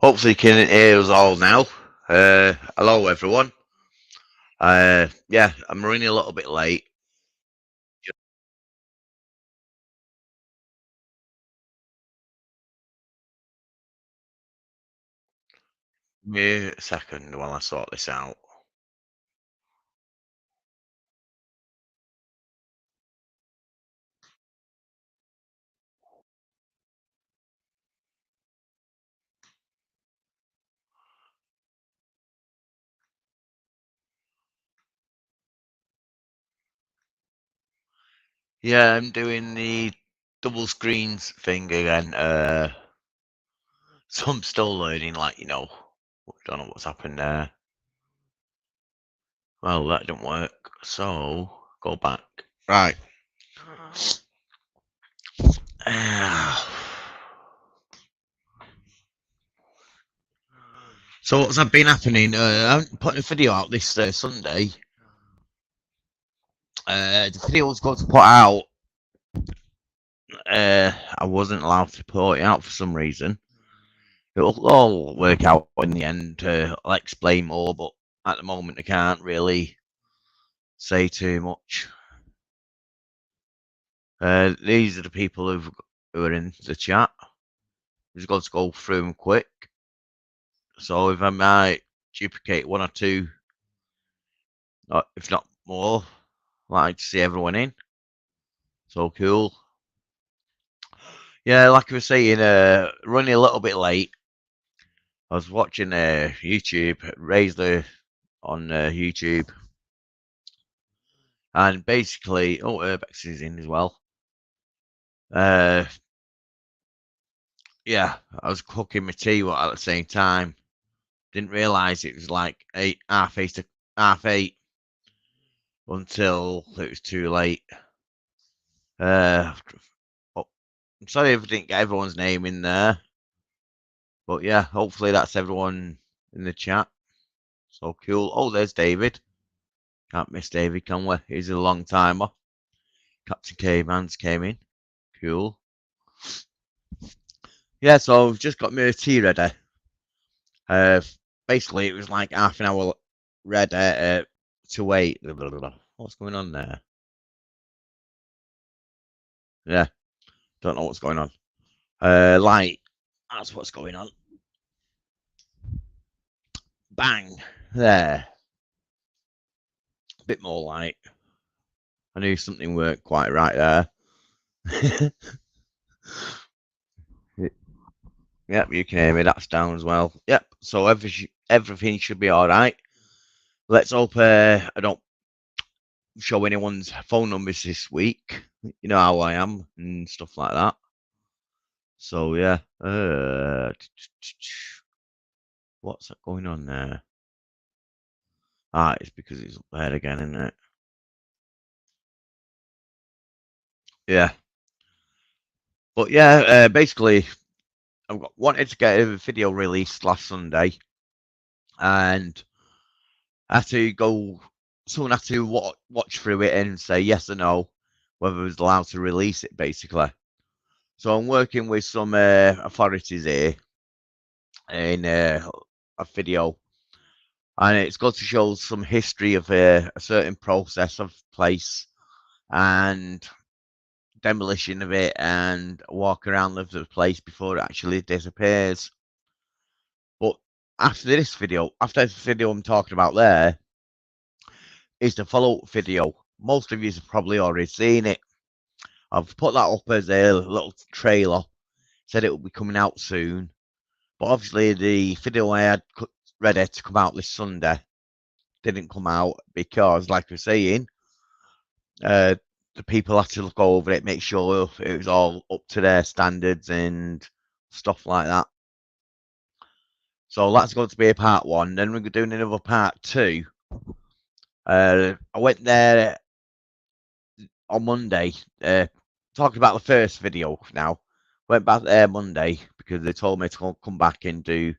Hopefully you can hear us all now. Hello everyone. Yeah, I'm running a little bit late. Just give me a second while I sort this out. Yeah, I'm doing the double screens thing again. So I'm still learning, don't know what's happened there. Well, that didn't work. So go back. Right. So what's been happening? I haven't put a video out this Sunday. The video was going to put out. I wasn't allowed to put it out for some reason. It'll all work out in the end. I'll explain more, but at the moment I can't really say too much. These are the people who are in the chat. We've got to go through them quick. So if I might duplicate one or two, if not more, I'd like to see everyone in. So cool. Yeah, like I was saying, running a little bit late. I was watching YouTube, on YouTube, and basically, Urbex is in as well. Yeah, I was cooking my tea at the same time. Didn't realise it was like half eight until it was too late. Oh, I'm sorry if I didn't get everyone's name in there, but yeah, hopefully that's everyone in the chat. So cool. Oh, there's David. Can't miss David, can we? He's a long timer. Captain Caveman's came in. Cool. Yeah, so I've just got my tea ready. Basically, it was like half an hour ready to wait. What's going on there? Yeah, don't know what's going on. Light. That's what's going on. Bang. There. A bit more light. I knew something weren't quite right there. Yep, you can hear me. That's down as well. Yep. So everything should be all right. Let's hope I don't show anyone's phone numbers this week. You know how I am and stuff like that. So yeah. What's going on there? Ah, it's because it's up there again, isn't it? Yeah. But yeah, basically, wanted to get a video released last Sunday, and I had to go. Someone had to watch through it and say yes or no whether it was allowed to release it, basically. So I'm working with some authorities here in a video, and it's got to show some history of a certain process of place and demolition of it and walk around the place before it actually disappears. But after the video I'm talking about there is the follow-up video. Most of you have probably already seen it. I've put that up as a little trailer. Said it will be coming out soon. But obviously the video I had ready to come out this Sunday didn't come out because, like I was saying, the people had to look over it, make sure it was all up to their standards and stuff like that. So that's going to be a part one. Then we're doing another part two. I went there on Monday, talking about the first video now. Went back there Monday because they told me to come back and do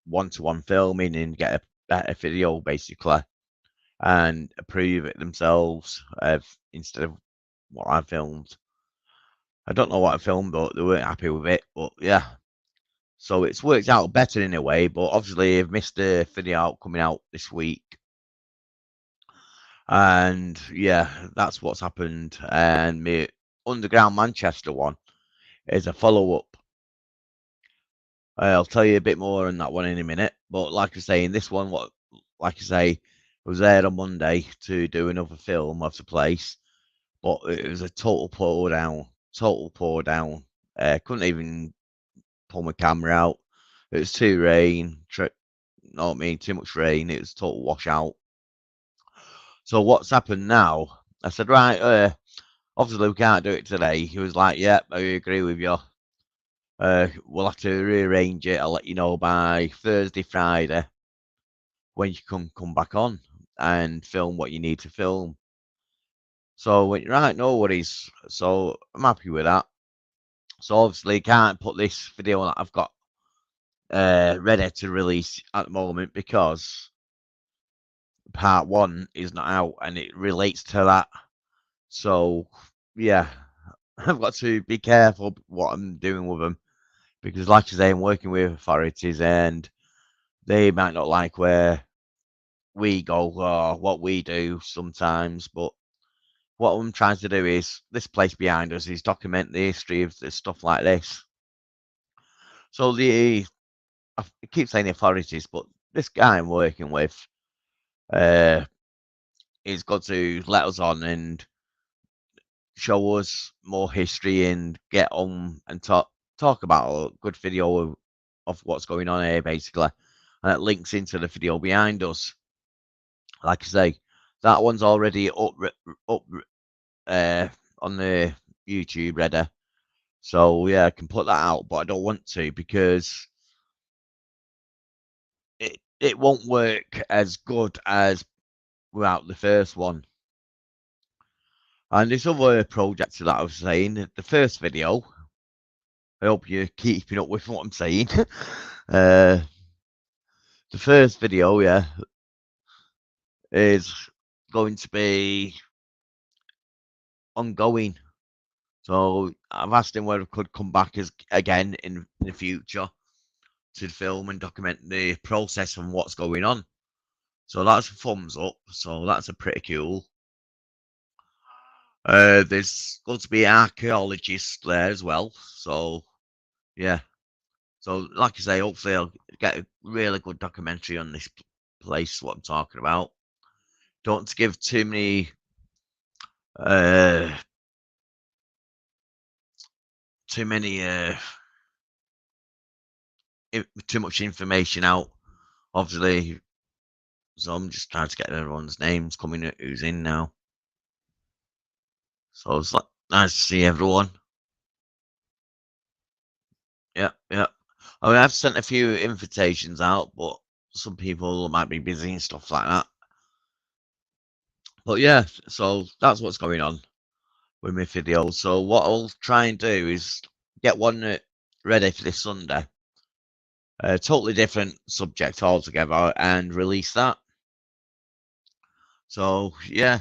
one-to-one filming and get a better video, basically, and approve it themselves instead of what I filmed. I don't know what I filmed, but they weren't happy with it. But yeah, So it's worked out better in a way, but obviously I've missed the video coming out this week. And yeah, that's what's happened. And my Underground Manchester one is a follow up. I'll tell you a bit more on that one in a minute. But like I say, in this one, like I say, I was there on Monday to do another film of the place, but it was a total pour down, total pour down. Couldn't even pull my camera out. It was too rain, know what I mean, too much rain. It was total washout. So what's happened now? I said, right, obviously we can't do it today. He was like, yep, I agree with you. We'll have to rearrange it. I'll let you know by Thursday, Friday when you can come back on and film what you need to film. So went, right, no worries. So I'm happy with that. So obviously can't put this video that I've got ready to release at the moment because part one is not out and it relates to that. So yeah, I've got to be careful what I'm doing with them because, like I say, I'm working with authorities and they might not like where we go or what we do sometimes. But what I'm trying to do is this place behind us is document the history of the stuff like this. So I keep saying the authorities, but this guy I'm working with, uh, he's got to let us on and show us more history and get on and talk about a good video of what's going on here, basically. And it links into the video behind us. Like I say, that one's already up uh, on the YouTube ready. So yeah, I can put that out, but I don't want to because it won't work as good as without the first one. And this other project that I was saying, the first video, I hope you're keeping up with what I'm saying. uh, the first video, yeah, is going to be ongoing. So I've asked him whether I could come back again in the future to film and document the process and what's going on. So that's a thumbs up. So that's a pretty cool. There's going to be archaeologists there as well. So yeah. So like I say, hopefully I'll get a really good documentary on this place. What I'm talking about. Don't give too many uh too many too much information out. Obviously, so I'm just trying to get everyone's names coming who's in now. So it's like nice to see everyone. Yeah, yeah. I mean, I've sent a few invitations out, but some people might be busy and stuff like that. But yeah, so that's what's going on with my videos. So what I'll try and do is get one ready for this Sunday. A totally different subject altogether and release that. So yeah,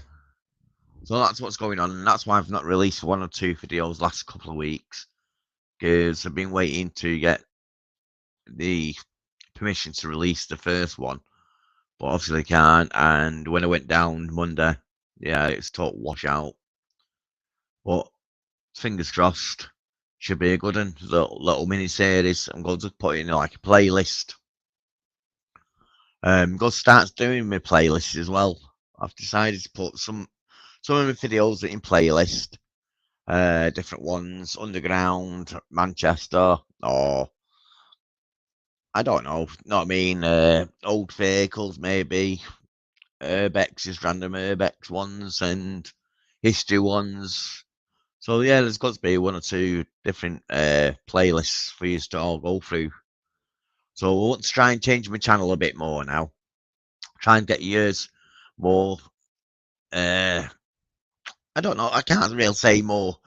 so that's what's going on, and that's why I've not released one or two videos last couple of weeks because I've been waiting to get the permission to release the first one, but obviously can't. And when I went down Monday, yeah, it's total washout. But fingers crossed, should be a good one. Little mini series. I'm going to put it in like a playlist. Go start doing my playlist as well. I've decided to put some of my videos in playlist. Different ones, Underground, Manchester, or I don't know what I mean, old vehicles maybe, Urbex's random Urbex ones and history ones. So yeah, there's got to be one or two different playlists for you to all go through. So I want to try and change my channel a bit more now. Try and get yours more. I don't know. I can't really say more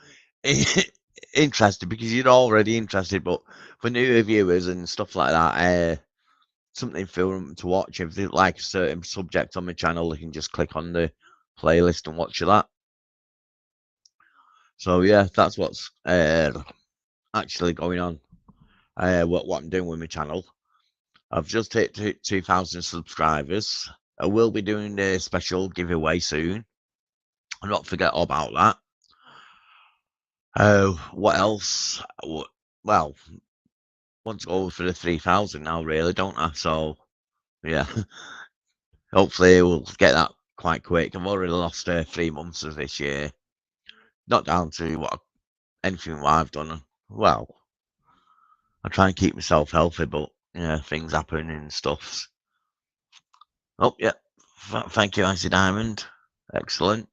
interested because you're already interested. But for new viewers and stuff like that, something for them to watch. If they like a certain subject on my channel, they can just click on the playlist and watch that. So yeah, that's what's actually going on. what I'm doing with my channel. I've just hit 2,000 subscribers. I will be doing a special giveaway soon. I'll not forget about that. What else? Well, want to go for the 3,000 now, really, don't I? So, yeah, hopefully we'll get that quite quick. I've already lost 3 months of this year. Not down to anything what I've done. Well, I try and keep myself healthy, but yeah, things happen and stuff. Oh, yeah. Thank you, Icy Diamond. Excellent.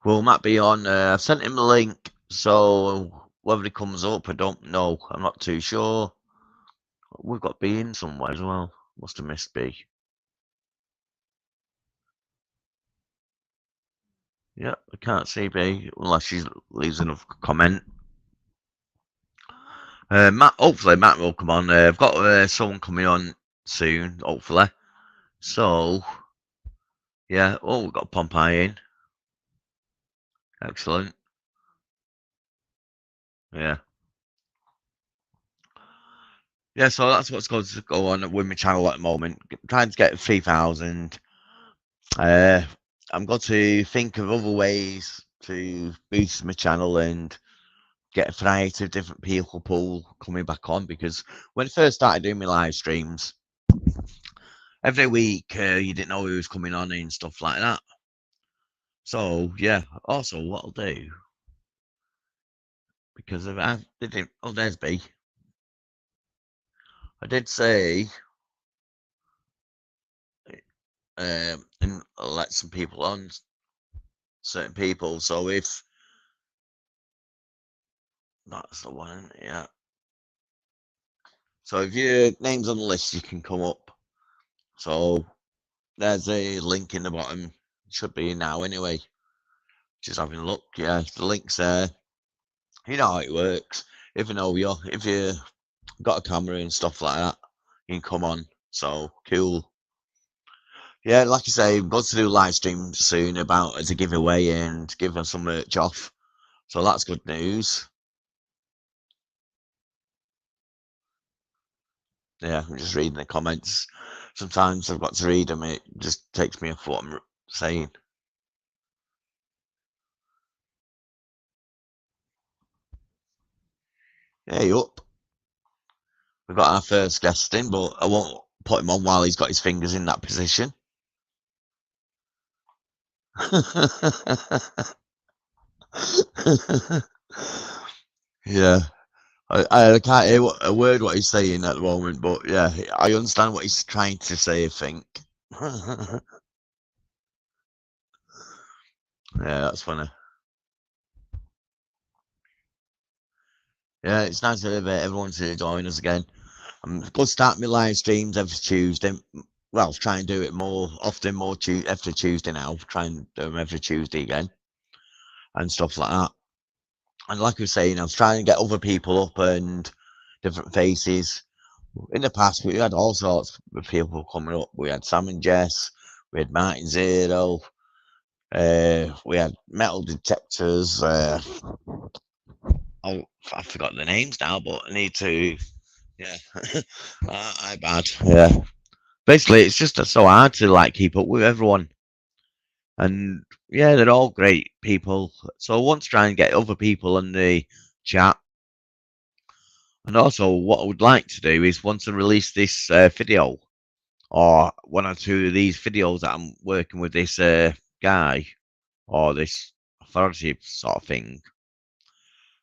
Will Matt be on? I've sent him the link, so whether he comes up, I don't know. I'm not too sure. We've got B in somewhere as well. Must have missed B. Yeah, I can't see B unless she leaves a comment. Matt, hopefully Matt will come on. I've got someone coming on soon, hopefully. So, yeah. Oh, we've got Pompeii in. Excellent. Yeah. Yeah, so that's what's going to go on with my channel at the moment. Trying to get 3,000. I'm going to think of other ways to boost my channel and get a variety of different people pool coming back on, because when I first started doing my live streams, every week you didn't know who was coming on and stuff like that. So yeah, also what I'll do, because if I didn't, oh there's B. I did say and I'll let some people on, certain people. So if that's the one, yeah. So if your name's on the list, you can come up. So there's a link in the bottom. Should be now anyway. Just having a look. Yeah, the link's there. You know how it works. If you got a camera and stuff like that, you can come on. So cool. Yeah, like I say, I'm going to do a live stream soon about as a giveaway and give them some merch off. So that's good news. Yeah, I'm just reading the comments. Sometimes I've got to read them. It just takes me off what I'm saying. Hey, up. We've got our first guest in, but I won't put him on while he's got his fingers in that position. Yeah, I can't hear a word what he's saying at the moment, but yeah, I understand what he's trying to say, I think. Yeah, that's funny. Yeah, it's nice to have everyone to join us again. I'm going to start my live streams every Tuesday. Well, try and do it more often, after Tuesday now. Try and do them every Tuesday again and stuff like that. And like I was saying, I was trying to get other people up and different faces. In the past, we had all sorts of people coming up. We had Sam and Jess, we had Martin Zero, we had metal detectors. I forgot the names now, but I need to. Yeah, I bad. Yeah, basically, it's just so hard to like keep up with everyone. And yeah, they're all great people. So I want to try and get other people in the chat. And also, what I would like to do is once I release this video, or one or two of these videos that I'm working with this guy or this authority sort of thing,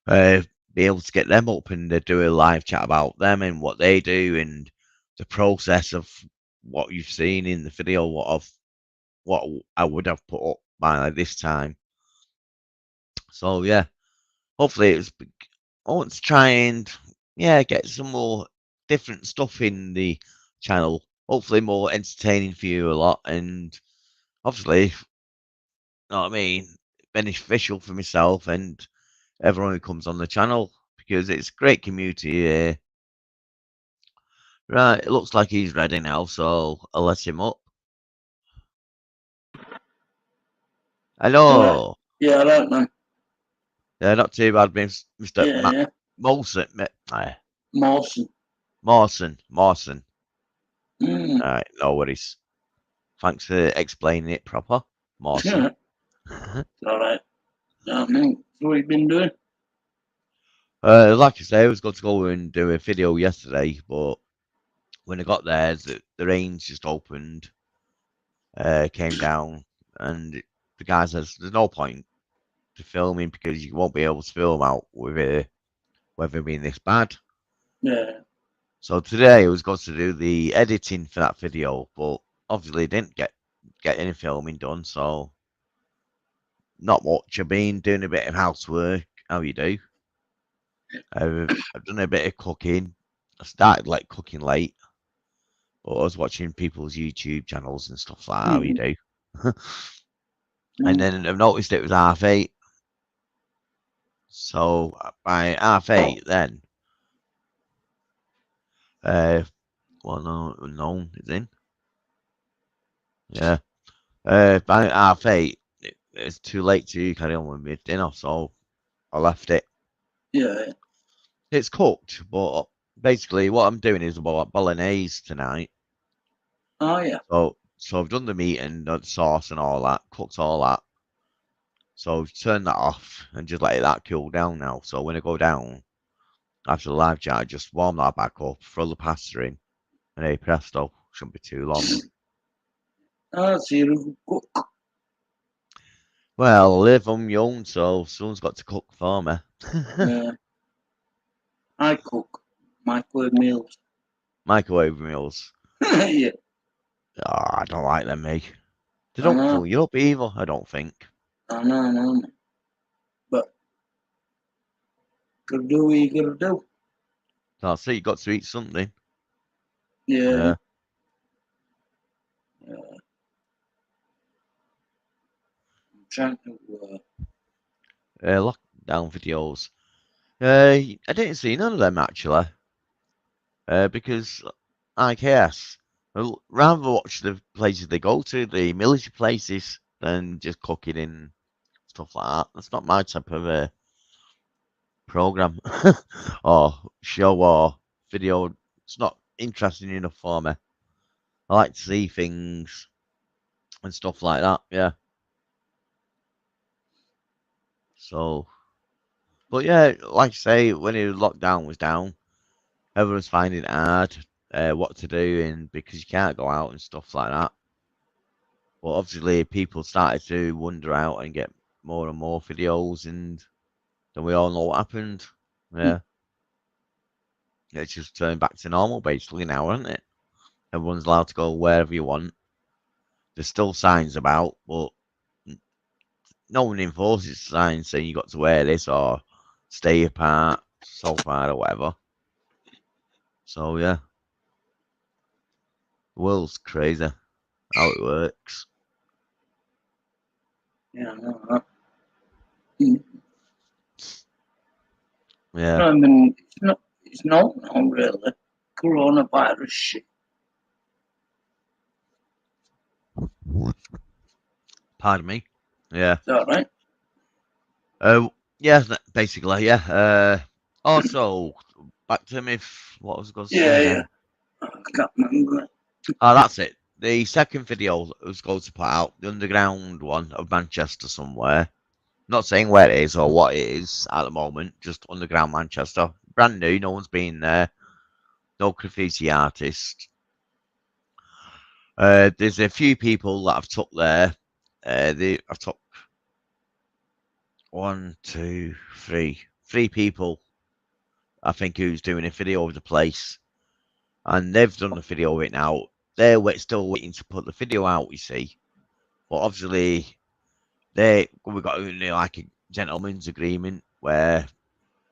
uh, be able to get them up and do a live chat about them and what they do and the process of what you've seen in the video, what I would have put up by this time. So yeah, hopefully I want to try and get some more different stuff in the channel. Hopefully more entertaining for you a lot, and obviously, you know what I mean, beneficial for myself and everyone who comes on the channel, because it's a great community here. Right, it looks like he's ready now, so I'll let him up. Hello. Hello. Yeah, I don't know. Not too bad, Mr. Yeah. Molson. Mawson. Mawson. Mm. Alright, no worries. Thanks for explaining it proper, Mawson. All right. So what you been doing? Like I say, I was going to go and do a video yesterday, but when I got there, the range just opened, came down, and the guy says there's no point to filming because you won't be able to film out with it weather being this bad. Yeah. So today I was going to do the editing for that video, but obviously didn't get any filming done, so not much. I've been doing a bit of housework. How you do? I've done a bit of cooking. I started like cooking late, but I was watching people's YouTube channels and stuff like that. How you Mm. do? And Mm. then I've noticed it was 8:30. So by 8:30, then uh, well, no, it's in. Yeah. By 8:30, it's too late to carry on with my dinner, so I left it. Yeah. It's cooked, but basically what I'm doing is about bolognese tonight. Oh yeah. So I've done the meat and the sauce and all that, cooked all that. So I've turned that off and just let that cool down now. So when I go down after the live chat, I just warm that back up, throw the pasta in, and hey presto, shouldn't be too long. Ah, so you're a good cook. Well, I live on my own, so someone's got to cook for me. Yeah. I cook microwave meals. Microwave meals. Yeah. Oh, I don't like them, me. They I don't know. fill you up either, I don't think. I know. But gotta do what you gotta do. That's it, you got to eat something. Yeah. Yeah. I'm trying to. Lockdown videos. I didn't see none of them actually. Because I guess I'd rather watch the places they go to, the military places, than just cooking and stuff like that. That's not my type of program or show or video. It's not interesting enough for me. I like to see things and stuff like that. Yeah. So, but yeah, like I say, when the lockdown was down, everyone's finding it hard what to do, and because you can't go out and stuff like that. But obviously, people started to wander out and get more and more videos, and then we all know what happened. Yeah, it's just turned back to normal basically now, isn't it? Everyone's allowed to go wherever you want. There's still signs about, but no one enforces signs saying you got to wear this or stay apart, so far or whatever. So yeah, the world's crazy how it works. Yeah, I know. Mm. Yeah, I mean, it's not really. Coronavirus shit. pardon me. Yeah. Is that right? Uh, yeah, basically, yeah. Also, back to me. What was I going to say Yeah. then? I can't remember. Oh, that's it. The second video I was going to put out, the underground one of Manchester somewhere. Not saying where it is or what it is at the moment, just underground Manchester. Brand new, no one's been there. No graffiti artist. There's a few people that I've took there. I've took one, two, three people. I think who's doing a video of the place, and they've done the video of it now. They're still waiting to put the video out. You see, but obviously we got like a gentleman's agreement where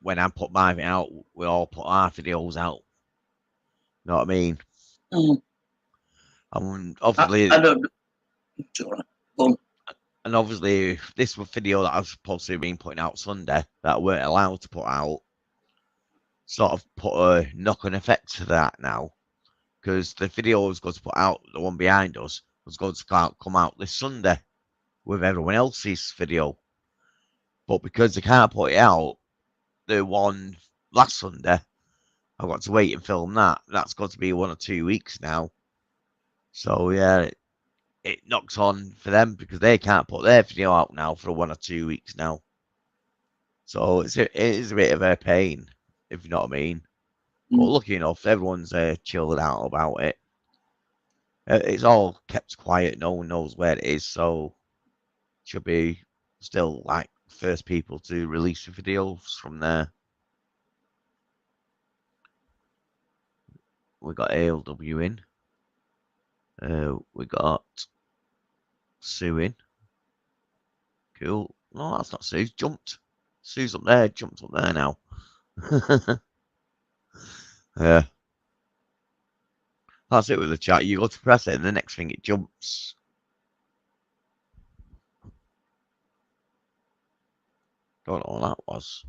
when I put mine out, we all put our videos out. You know what I mean? Mm. And I obviously, don't. Sorry. Go this was video that I was supposed to have been putting out Sunday that weren't allowed to put out. Sort of put a knock-on effect to that now because the video I was going to put out, the one behind us, was going to come out this Sunday with everyone else's video. But because they can't put it out, the one last Sunday, I've got to wait and film that. That's got to be 1 or 2 weeks now. So yeah, it knocks on for them because they can't put their video out now for 1 or 2 weeks now. So it is a bit of a pain, if you know what I mean. But lucky enough, everyone's chilled out about it. It's all kept quiet. No one knows where it is, so should be still like first people to release the videos from there. We got ALW in. We got Sue in. Cool. No, that's not Sue. Jumped. Sue's up there. Jumped up there now. Yeah. That's it with the chat. You go to press it, and the next thing it jumps. Don't know what that was.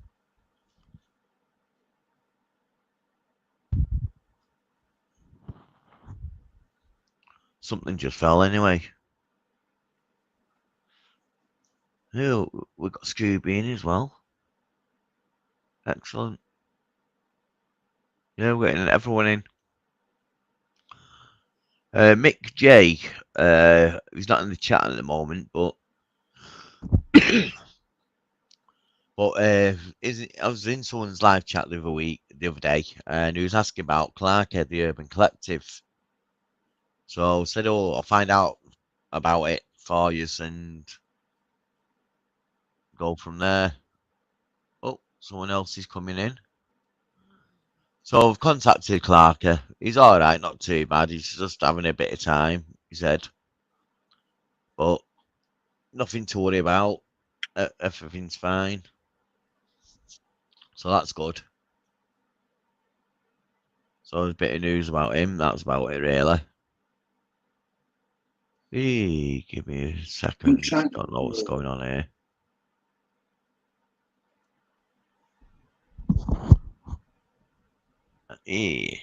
Something just fell anyway. Oh, we got Scooby in as well. Excellent. Yeah, we're getting everyone in. Mick J, who's not in the chat at the moment, but I was in someone's live chat the other day, and he was asking about Clark, the Urban Collective. So I said, "Oh, I'll find out about it for you and go from there." Oh, someone else is coming in. So I've contacted Clark. He's all right, not too bad. He's just having a bit of time, he said, but nothing to worry about. Everything's fine. So that's good. So there's a bit of news about him. That's about it, really. Hey, give me a second. Don't know what's going on here. Hey.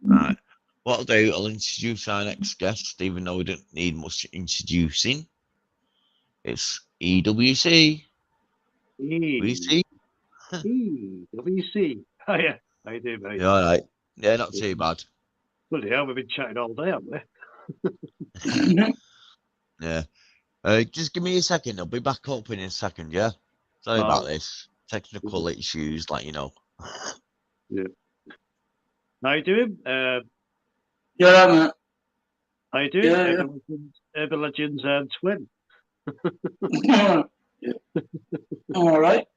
Right. What I'll do, I'll introduce our next guest, even though we don't need much introducing. It's EWC. WC. WC. Oh, yeah. How you doing, mate? You all right? Yeah, not too bad. Bloody hell, we've been chatting all day, haven't we? Yeah. Just give me a second. I'll be back up in a second, yeah? Sorry about this. Technical issues, like, you know. Yeah. How you doing? Yeah, man. How you doing? Yeah, Urban Legends twin. yeah. All right.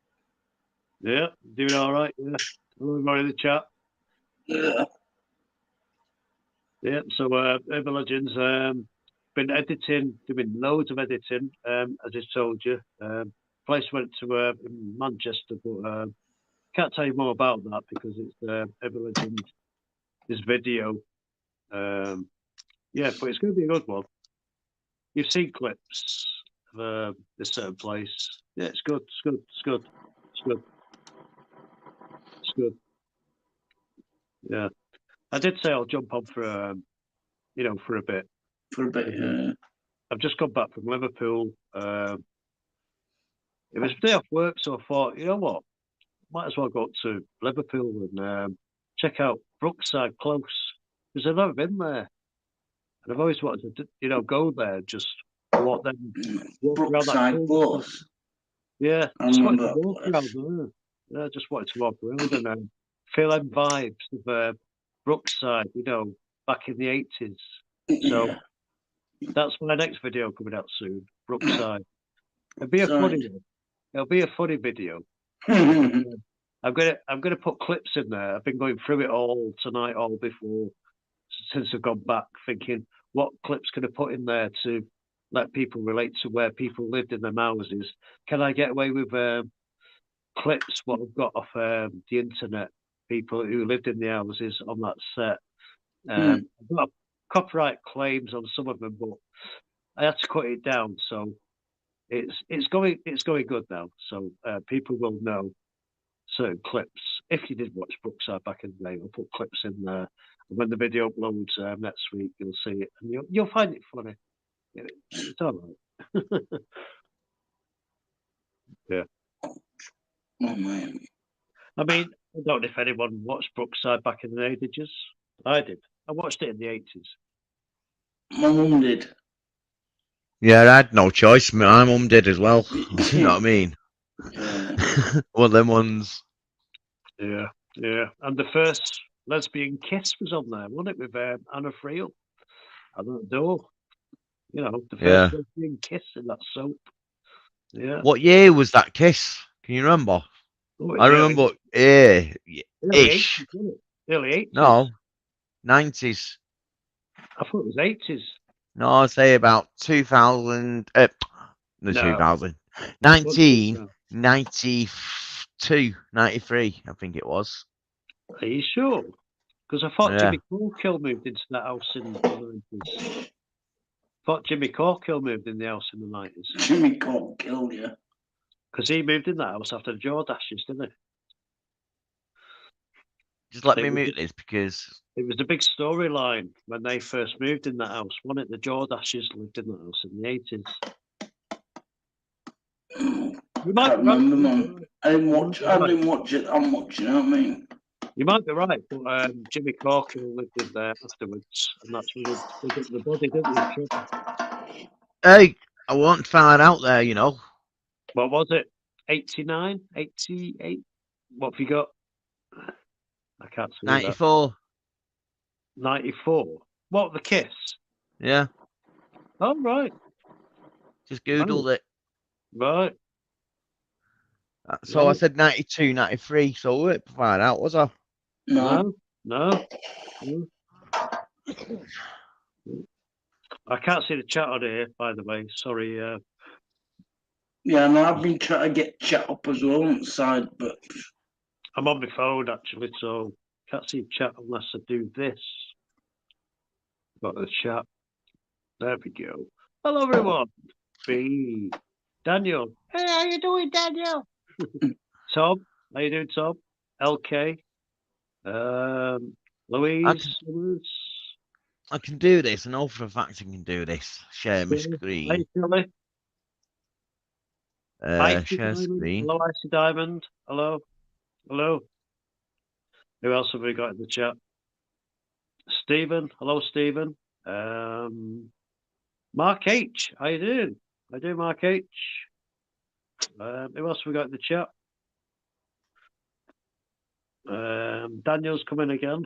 Yeah, doing all right. Yeah. Everybody in the chat. Yeah. Yeah, so Urban Legends, been editing, doing loads of editing, as I told you. Place went to Manchester, but can't tell you more about that because it's Urban Legends, this video. Yeah, but it's going to be a good one. You've seen clips of this certain place. Yeah, it's good. It's good. It's good. It's good. It's good. Yeah, I did say I'll jump on for for a bit. For a bit, yeah. I've just come back from Liverpool. It was a day off work, so I thought, you know what, might as well go up to Liverpool and check out Brookside close because I've never been there, and I've always wanted to, go there, just walk them, walk around that Brookside Bus. Yeah, I just wanted remember to that walk place. around there. Yeah, just wanted to walk around and feel them vibes of Brookside, back in the 80s. So that's my next video coming out soon, Brookside. It'll be a funny one. It'll be a funny video. I'm gonna put clips in there. I've been going through it all tonight, all before, since I've gone back, thinking what clips can I put in there to let people relate to where people lived in their houses. Can I get away with clips what I've got off the internet, people who lived in the houses on that set? I've got copyright claims on some of them, but I had to cut it down. So it's going good now. So people will know certain clips. If you did watch Brookside back in the day, I'll put clips in there. When the video uploads next week, you'll see it, and you'll find it funny. It's all right. Yeah. Oh man. I mean, I don't know if anyone watched Brookside back in the day, did you? I did. I watched it in the 80s. My mum did. Yeah, I had no choice. My mum did as well. You know what I mean? Yeah. One of them ones. Yeah, yeah. And the first lesbian kiss was on there, wasn't it, with Anna Friel at that door? You know, the Yeah. first lesbian kiss in that soap. Yeah. What year was that kiss? Can you remember? Oh, I remember, yeah, early 80s, ish. wasn't it? Early 80s. No, 90s. I thought it was 80s. No, I'd say about 2000. No, No. 2000. What do you think now? 1992, 93, I think it was. Are you sure? Because I thought Yeah. Jimmy Corkill moved into that house in the 90s. I thought Jimmy Corkill moved in the house in the 90s. Jimmy can't kill you. Because he moved in that house after the Jordashes, didn't he? Just let It me was mute this because It was the big storyline when they first moved in that house, wasn't it? The Jordashes lived in that house in the 80s. You might Can't be right. remember, man. I didn't You watch. might be I didn't watch it that much. You know what I mean? You might be right, but Jimmy Corkill lived in there afterwards, and that's when they got the body, didn't they? Sure. hey, I want to find out there, you know. What was it? 89? 88? What have you got? I can't see that. 94. 94. What, the kiss? Yeah, Oh, right. just googled it. Right. So I Right. said 92, 93. So we won't find out, was I? No. No. I can't see the chat on here, by the way. Sorry. Yeah, no. I've been trying to get chat up as well on the side, but I'm on my phone, actually, so can't see chat unless I do this. Got the chat. There we go. Hello, everyone. B. Daniel. Hey, how you doing, Daniel? Tom. How you doing, Tom? LK. Louise. I can do this. I know for a fact I can do this. Share my Hi, screen. Shirley. Icy Share Diamond. screen. Hello, Icy Diamond. Hello. Hello. Who else have we got in the chat? Stephen. Hello, Stephen. Mark H. How you doing? How you doing, Mark H? Who else have we got in the chat? Daniel's coming again.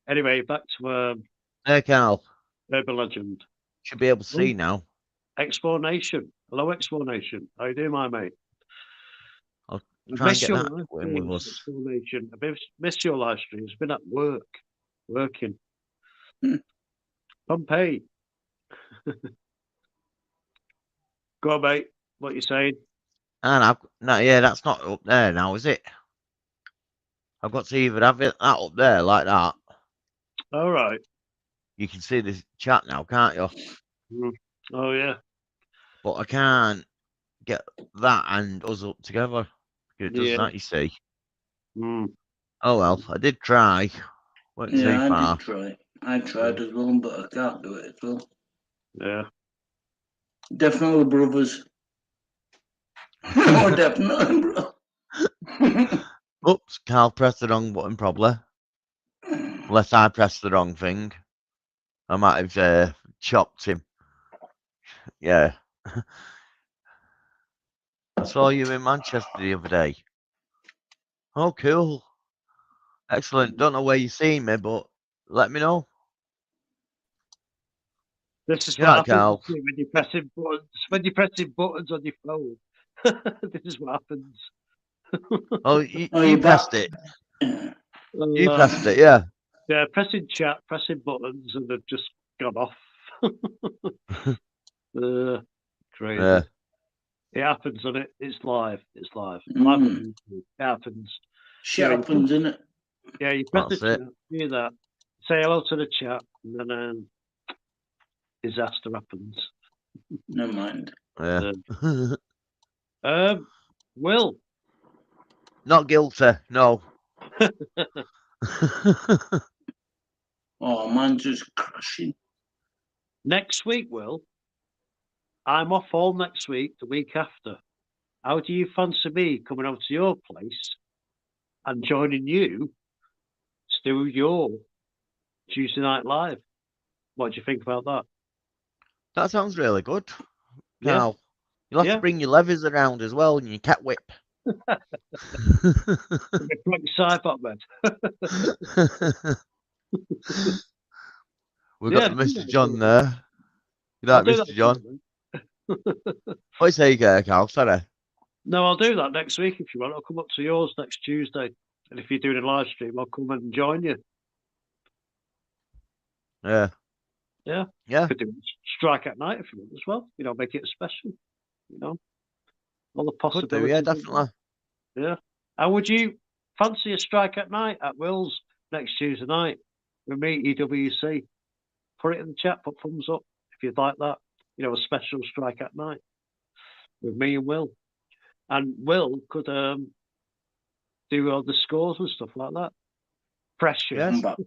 Anyway, back to Hey, Carl. Urban Legend. Should be able to see now. Expo Nation. Hello, Expo Nation. How you doing, my mate? I'll I try and miss get your that live going with streams, us. Expo Nation. I miss your live streams. I've been at work, working. Pompeii. Go on, mate. What you saying? And yeah, that's not up there now, is it? I've got to either have it that up there like that. All right. You can see the chat now, can't you? Oh yeah. But I can't get that and us up together. It does that, you see. Oh well, I did try. Went too yeah, I far. did try. I tried as well, but I can't do it as well. Yeah. Definitely brothers. Oh, definitely, bro. Oops, Carl pressed the wrong button probably. Unless I pressed the wrong thing. I might have chopped him. Yeah. I saw you in Manchester the other day. Oh, cool. Excellent. Don't know where you seen me, but let me know. This is You what right, happens Carl? when you're pressing buttons. When you're pressing buttons on your phone, this is what happens. Oh, you you're pressed back. it. You pressed it, yeah. Yeah, pressing chat, pressing buttons, and they've just gone off. Crazy. Yeah. It happens, doesn't it? It's live. It's live. Live on YouTube. It happens. Shit happens, innit? Yeah, you press That's the it. chat, do that, say hello to the chat, and then disaster happens. Never mind. Will. Not guilty, no. Oh, mine's just crashing. Next week, Will, I'm off all next week, the week after. How do you fancy me coming over to your place and joining you to do your Tuesday Night Live? What do you think about that? That sounds really good. Yeah. Now, you'll have Yeah. to bring your levers around as well and your cat whip. Brookside, man. We've Yeah, got do Mr. that if you John want. there. You I'll like do that Mr. if you John? want. What you say, Carl? Sorry. No, I'll do that next week if you want. I'll come up to yours next Tuesday. And if you're doing a live stream, I'll come and join you. Yeah. Yeah. Yeah. Could do strike at night if you want as well. Make it special. All the Could do, possibilities. yeah, definitely. Yeah. And would you fancy a strike at night at Will's next Tuesday night with me, EWC? Put it in the chat, put thumbs up if you'd like that. A special strike at night with me and Will. And Will could do all the scores and stuff like that. Pressure. Yes. But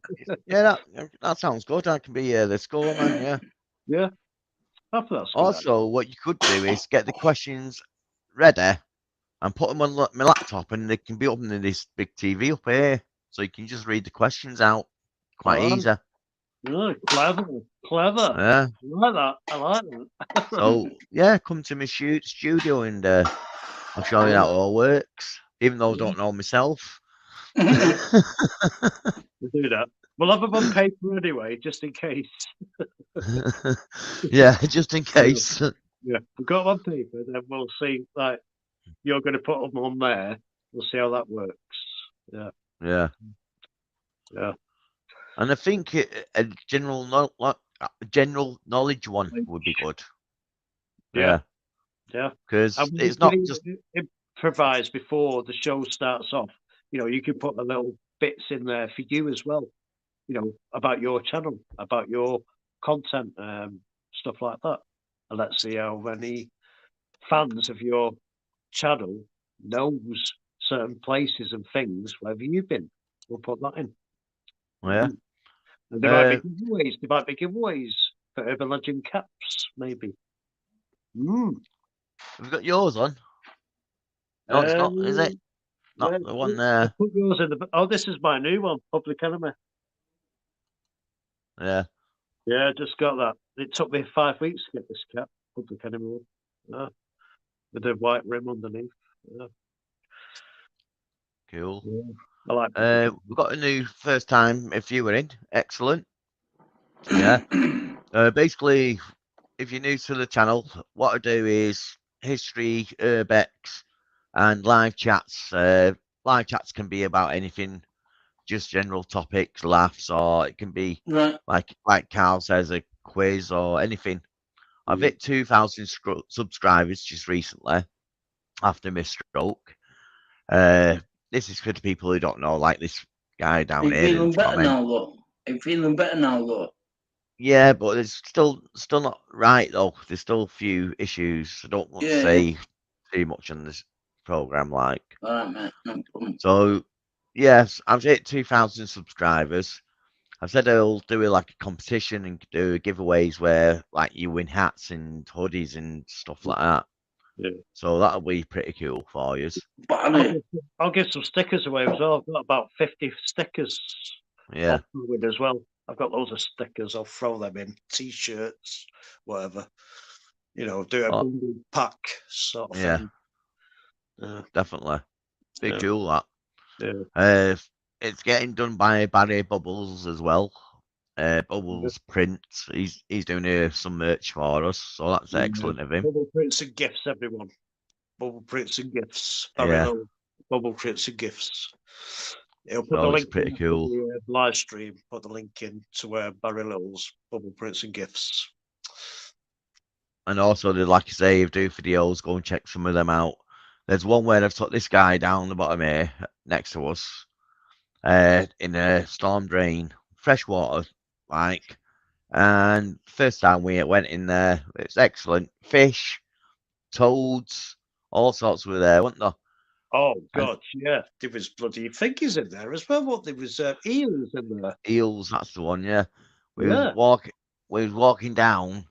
Yeah, that sounds good. I can be the scoreman, yeah. Yeah. I thought that's good. Also, what you could do is get the questions ready and put them on my laptop, and they can be up in this big TV up here, so you can just read the questions out quite easy. Yeah, clever. Yeah. I like that. I like that. So yeah, come to my studio and I'll show you how it all works. Even though I don't know myself. We'll do that. We'll have them on paper anyway, just in case. Yeah, just in case. Yeah, we've got them on paper, then we'll see. Like, you're going to put them on there. We'll see how that works. Yeah. Yeah. Yeah. And I think a general knowledge one would be good. Yeah. Because And it's not just improvise before the show starts off. You can put the little bits in there for you as well. About your channel, about your content, stuff like that. And let's see how many fans of your channel knows certain places and things wherever you've been. We'll put that in. yeah. And there might be giveaways. There might be giveaways for Urban Legend caps, maybe. Have you got yours on? No, it's not, is it? Not Yeah, the one there. Put yours in the. Oh, this is my new one, Public Enemy. Yeah. Yeah, just got that. It took me 5 weeks to get this cap, Public Enemy one. Yeah. With the white rim underneath. Yeah. Cool. Yeah. I like we've got a new first time viewer in. Excellent. Yeah. Basically, if you're new to the channel, what I do is history, urbex, and live chats. Live chats can be about anything, just general topics, laughs, or it can be right. like Carl says, a quiz or anything. I've hit 2,000 subscribers just recently after my stroke. This is for the people who don't know, like this guy down here. Feeling better now, though. Are you feeling better now, though? Yeah, but it's still not right though. There's still a few issues. I don't want to say too much on this program, like. All right, mate. No problem. So, yes, I've hit 2,000 subscribers. I said I'll do like a competition and do giveaways where like you win hats and hoodies and stuff like that. Yeah. So that'll be pretty cool for you. I'll give some stickers away as well. I've got about 50 stickers. Yeah. As well. I've got loads of stickers. I'll throw them in T-shirts, whatever. Do a bundle pack sort of thing. Yeah, definitely. Big cool that. Yeah. It's getting done by Barry Bubbles as well. Bubbles Prints. He's doing some merch for us, so that's excellent of him. Bubble Prints and Gifts, everyone. Bubble Prints and Gifts. Bubble Prints and Gifts. He'll put the link pretty in cool. the live stream. Put the link in to Barry Little's Bubble Prints and Gifts. And also, like I say, if do videos, go and check some of them out. There's one where I've took this guy down the bottom here next to us, in a storm drain, fresh water, like. And first time we went in there, it's excellent. Fish, toads, all sorts were there, weren't there? Oh And God, yeah. There was bloody figures in there as well. What there was eels in there. eels, that's the one. Yeah, we was Yeah. walking. We was walking down,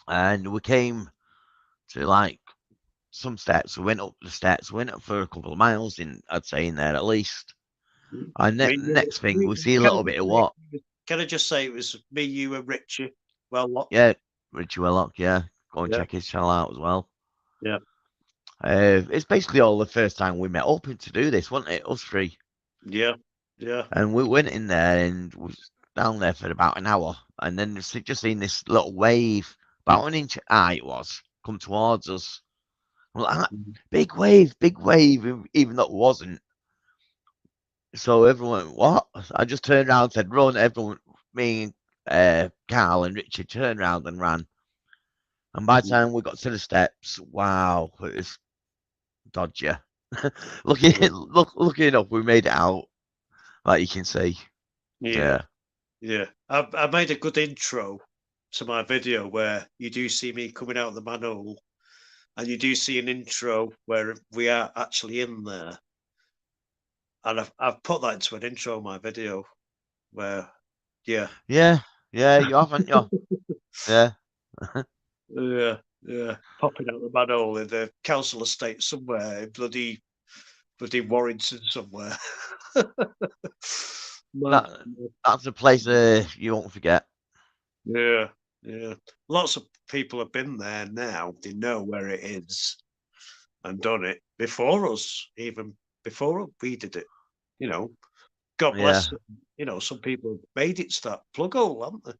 and we came to like some steps. We went up the steps. Went up for a couple of miles. I'd say in there at least. And Me, next thing we see a can I little just bit of say, what? can I just say it was me, you, and Richie? Well, what? Yeah, Richie Wellock. Yeah, go and Yeah, check his channel out as well. yeah. It's basically all the first time we met up to do this, wasn't it? Us three. Yeah, yeah. And we went in there and was down there for about an hour. And then just seen this little wave, about an inch high it was, come towards us. We're like, Mm. big wave, even though it wasn't. So everyone, what? I just turned around and said, run. Everyone, me and Carl and Richard turned around and ran. And by the time we got to the steps, wow, it was dodgy. Looking up, we made it out, like you can see. Yeah, Yeah. yeah. I made a good intro to my video where you do see me coming out of the manhole, and you do see an intro where we are actually in there. And I've put that into an intro of my video where, yeah. Yeah, you haven't you? Yeah, Yeah, yeah. Popping out the manhole in the council estate somewhere, in bloody Warrington somewhere. Mad. that that's a place you won't forget. Yeah, yeah. Lots of people have been there now. They know where it is and done it before us, even before we did it. You know, God Yeah, bless them. You know, some people have made it to that plug hole, haven't they?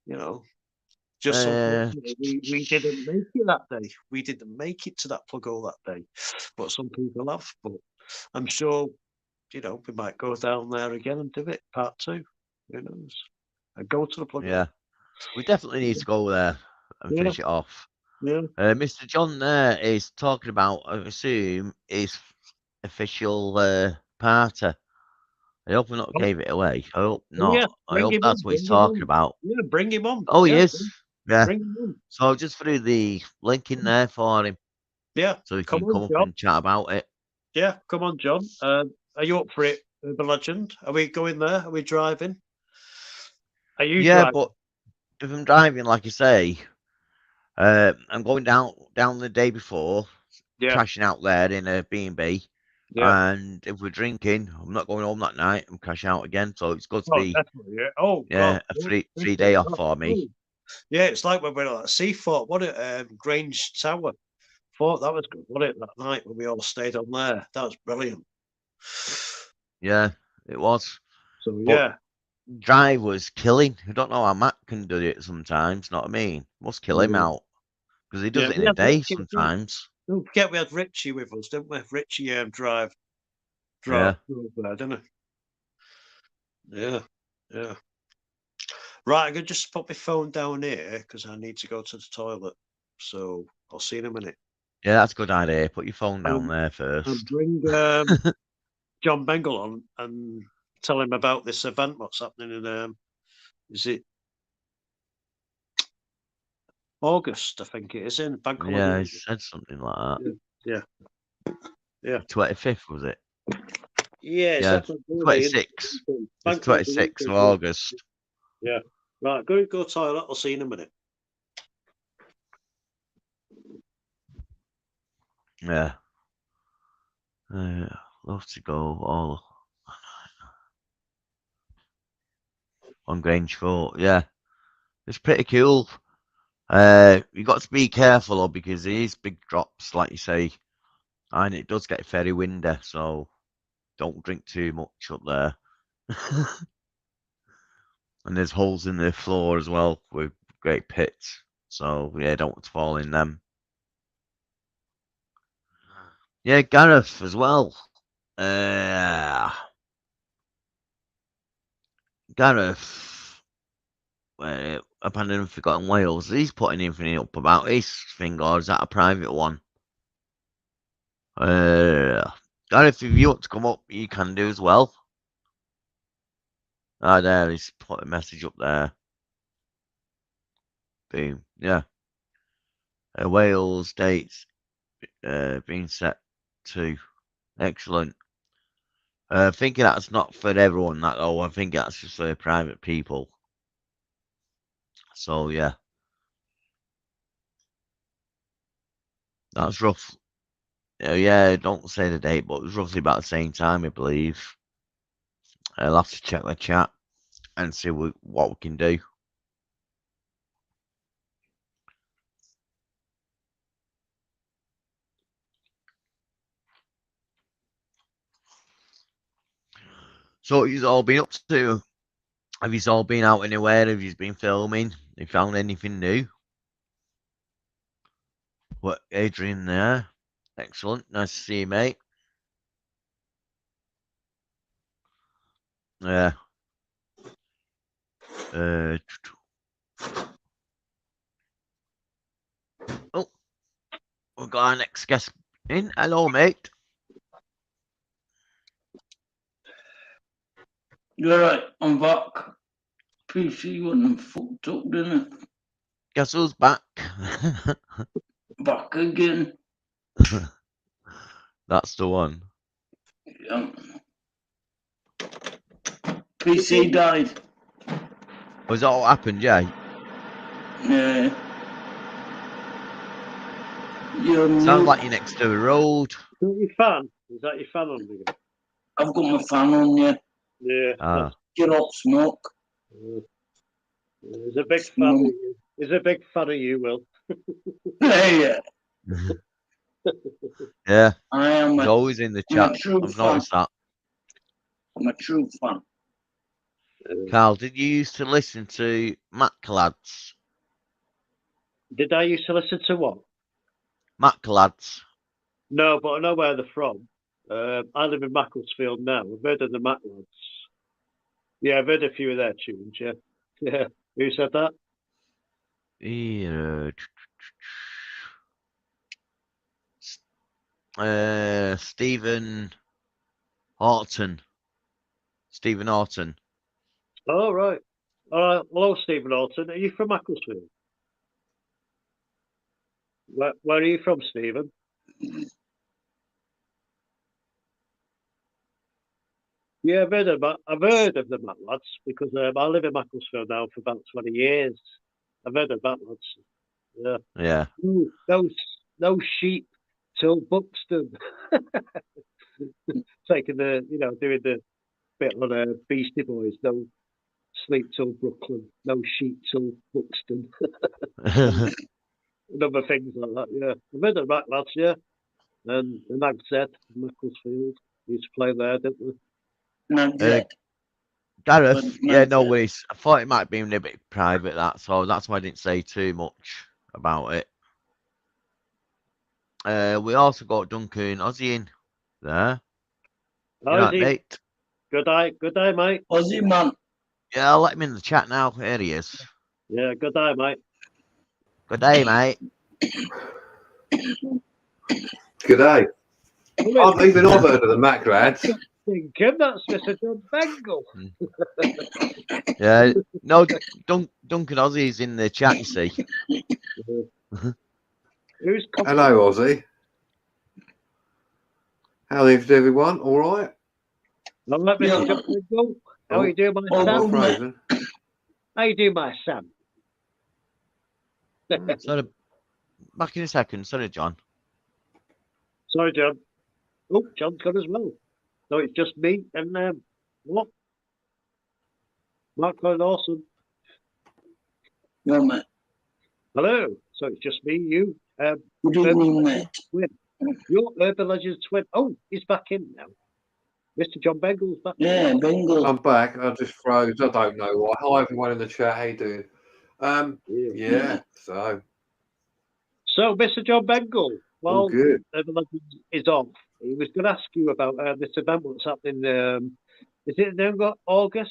You know, just uh, unfortunately, we didn't make it that day. We didn't make it to that plug hole that day, but some people have. But I'm sure, you know, we might go down there again and do it, part two. Who knows? And go to the plug yeah. hole. We definitely need to go there and Yeah, finish it off. yeah. Mr. John there is talking about, I assume, his official party. I hope I not Oh, gave it away. I hope yeah, not. I bring hope him on, that's what he's bring him talking on. about. Yeah, bring him on. Oh, he Yeah, is. Yeah. bring him on. So I just threw the link in there for him Yeah, so he come can come on, up John. and chat about it. Yeah, come on, John. Are you up for it, the legend? Are we going there? Are we driving? Are you Yeah, driving? but if I'm driving, like I say, I'm going down the day before, Yeah, crashing out there in a B&B. yeah. And if we're drinking, I'm not going home that night. I'm crashing out again. So it's got to Oh, be definitely. Yeah. Oh God. a Yeah, three definitely. day off for me. Oh, yeah, it's like when we were at Seafort. What it Grange Tower. Thought that was good. What it that night when we all stayed on there. That was brilliant. Yeah, it was. So But yeah, drive was killing. I don't know how Matt can do it sometimes. Know what I mean? Must kill him yeah, out because he yeah. does it in We a had day Richie. sometimes. Don't forget we had Richie with us, didn't we? Richie drove Yeah, there, didn't he? Yeah, yeah. Right, I'm gonna just put my phone down here because I need to go to the toilet. So I'll see you in a minute. yeah, that's a good idea. Put your phone down Um, there and first. bring John Bengal on and tell him about this event. What's happening in is it August? I think it is in Bank Holiday. Yeah, he said something like that. Yeah, yeah, 25th was it? yeah. It's Yeah, that Bank Holiday. 26th. It's Bank Holiday. 26th of August. Yeah. Right, go toilet. I'll see you in a minute. Yeah. Love to go all on Grange Fort. Yeah, it's pretty cool. You got to be careful though, because there is big drops, like you say, and it does get very windy, so don't drink too much up there. And there's holes in the floor as well with great pits, so yeah, don't want to fall in them. Yeah, Gareth as well. Uh, Gareth, Abandoned and Forgotten Wales. He's putting anything up about his thing, or is that a private one? Gareth, if you want to come up, you can do as well. Ah, there, he's put a message up there. Boom. Yeah. Wales dates being set too. Excellent. Thinking that's not for everyone, that though. I think that's just for private people. So yeah, that's rough. Yeah, don't say the date, but it was roughly about the same time, I believe. I'll have to check the chat and see what we can do. So what you've all been up to? Have you all been out anywhere? Have you been filming? Have you found anything new? What, Adrian there? Excellent. Nice to see you, mate. Yeah. Oh, we've got our next guest in. Hello, mate. You're right, I'm back. PC wasn't fucked up, didn't it? Guess who's back? Back again. That's the one. PC died. Was that all happened? Yeah. Yeah. You're Sounds mute. like you're next to the road. Is that your fan? Is that your fan on again? I've got my fan on you. Yeah. Ah. Get off smoke. He's a big fan of you. He's a big fan of you, Will. Yeah. Yeah. I am He's always in the chat. I've noticed that. I'm a true fan. Carl, did you used to listen to Mac Lads? Did I used to listen to what? Mac Lads. No, but I know where they're from. I live in Macclesfield now. I've heard of the Mac Lads. Yeah, I've heard a few of their tunes, yeah. Yeah. Who said that? Stephen Horton. Stephen Horton. Oh, right. All right. Hello, Stephen Alton. Are you from Macclesfield? Where are you from, Stephen? Yeah, I've heard of the Mac Lads because I live in Macclesfield now for about 20 years. I've heard of Mac Lads. Yeah. Yeah. Ooh, no sheep till Buxton. Taking doing the bit on Beastie Boys. No sleep till Brooklyn. No sheep till Buxton. And other things like that. Yeah, I've heard of Mac Lads. Yeah, and the Nag said Macclesfield. We used to play there, didn't we? Gareth, yeah, no worries. I thought it might be a bit private, so that's why I didn't say too much about it. We also got Duncan Ozzy in there. How's he? Mate? Good day, mate. Ozzy, man. Yeah, I'll let him in the chat now. Here he is. Yeah, good day, mate. Good day, mate. Good day. Even I've heard of the Mac Lads. Thinking that's Mr. John Bengal. Yeah, no, Duncan Ozzy's in the chat, you see. Who's Hello, Ozzy. How is everyone? All right? I'm like Mr. John Bengal. How are you doing, my Sam? How you doing, my Sam? Sorry, back in a second. Sorry, John. Sorry, John. Oh, John's gone as well. So it's just me and what? Mark Lawson. Yeah, mate. Hello. So it's just me, you. Good evening, mate. Your Urban Legends twin. Oh, he's back in now. Mr. John Bengal's back. Yeah, Bengal. I'm back. I just froze. I don't know why. Hi, everyone in the chat. How you doing? Yeah. So, Mr. John Bengal, while good. Urban Legends is off, he was going to ask you about this event. What's happening? Is it in August?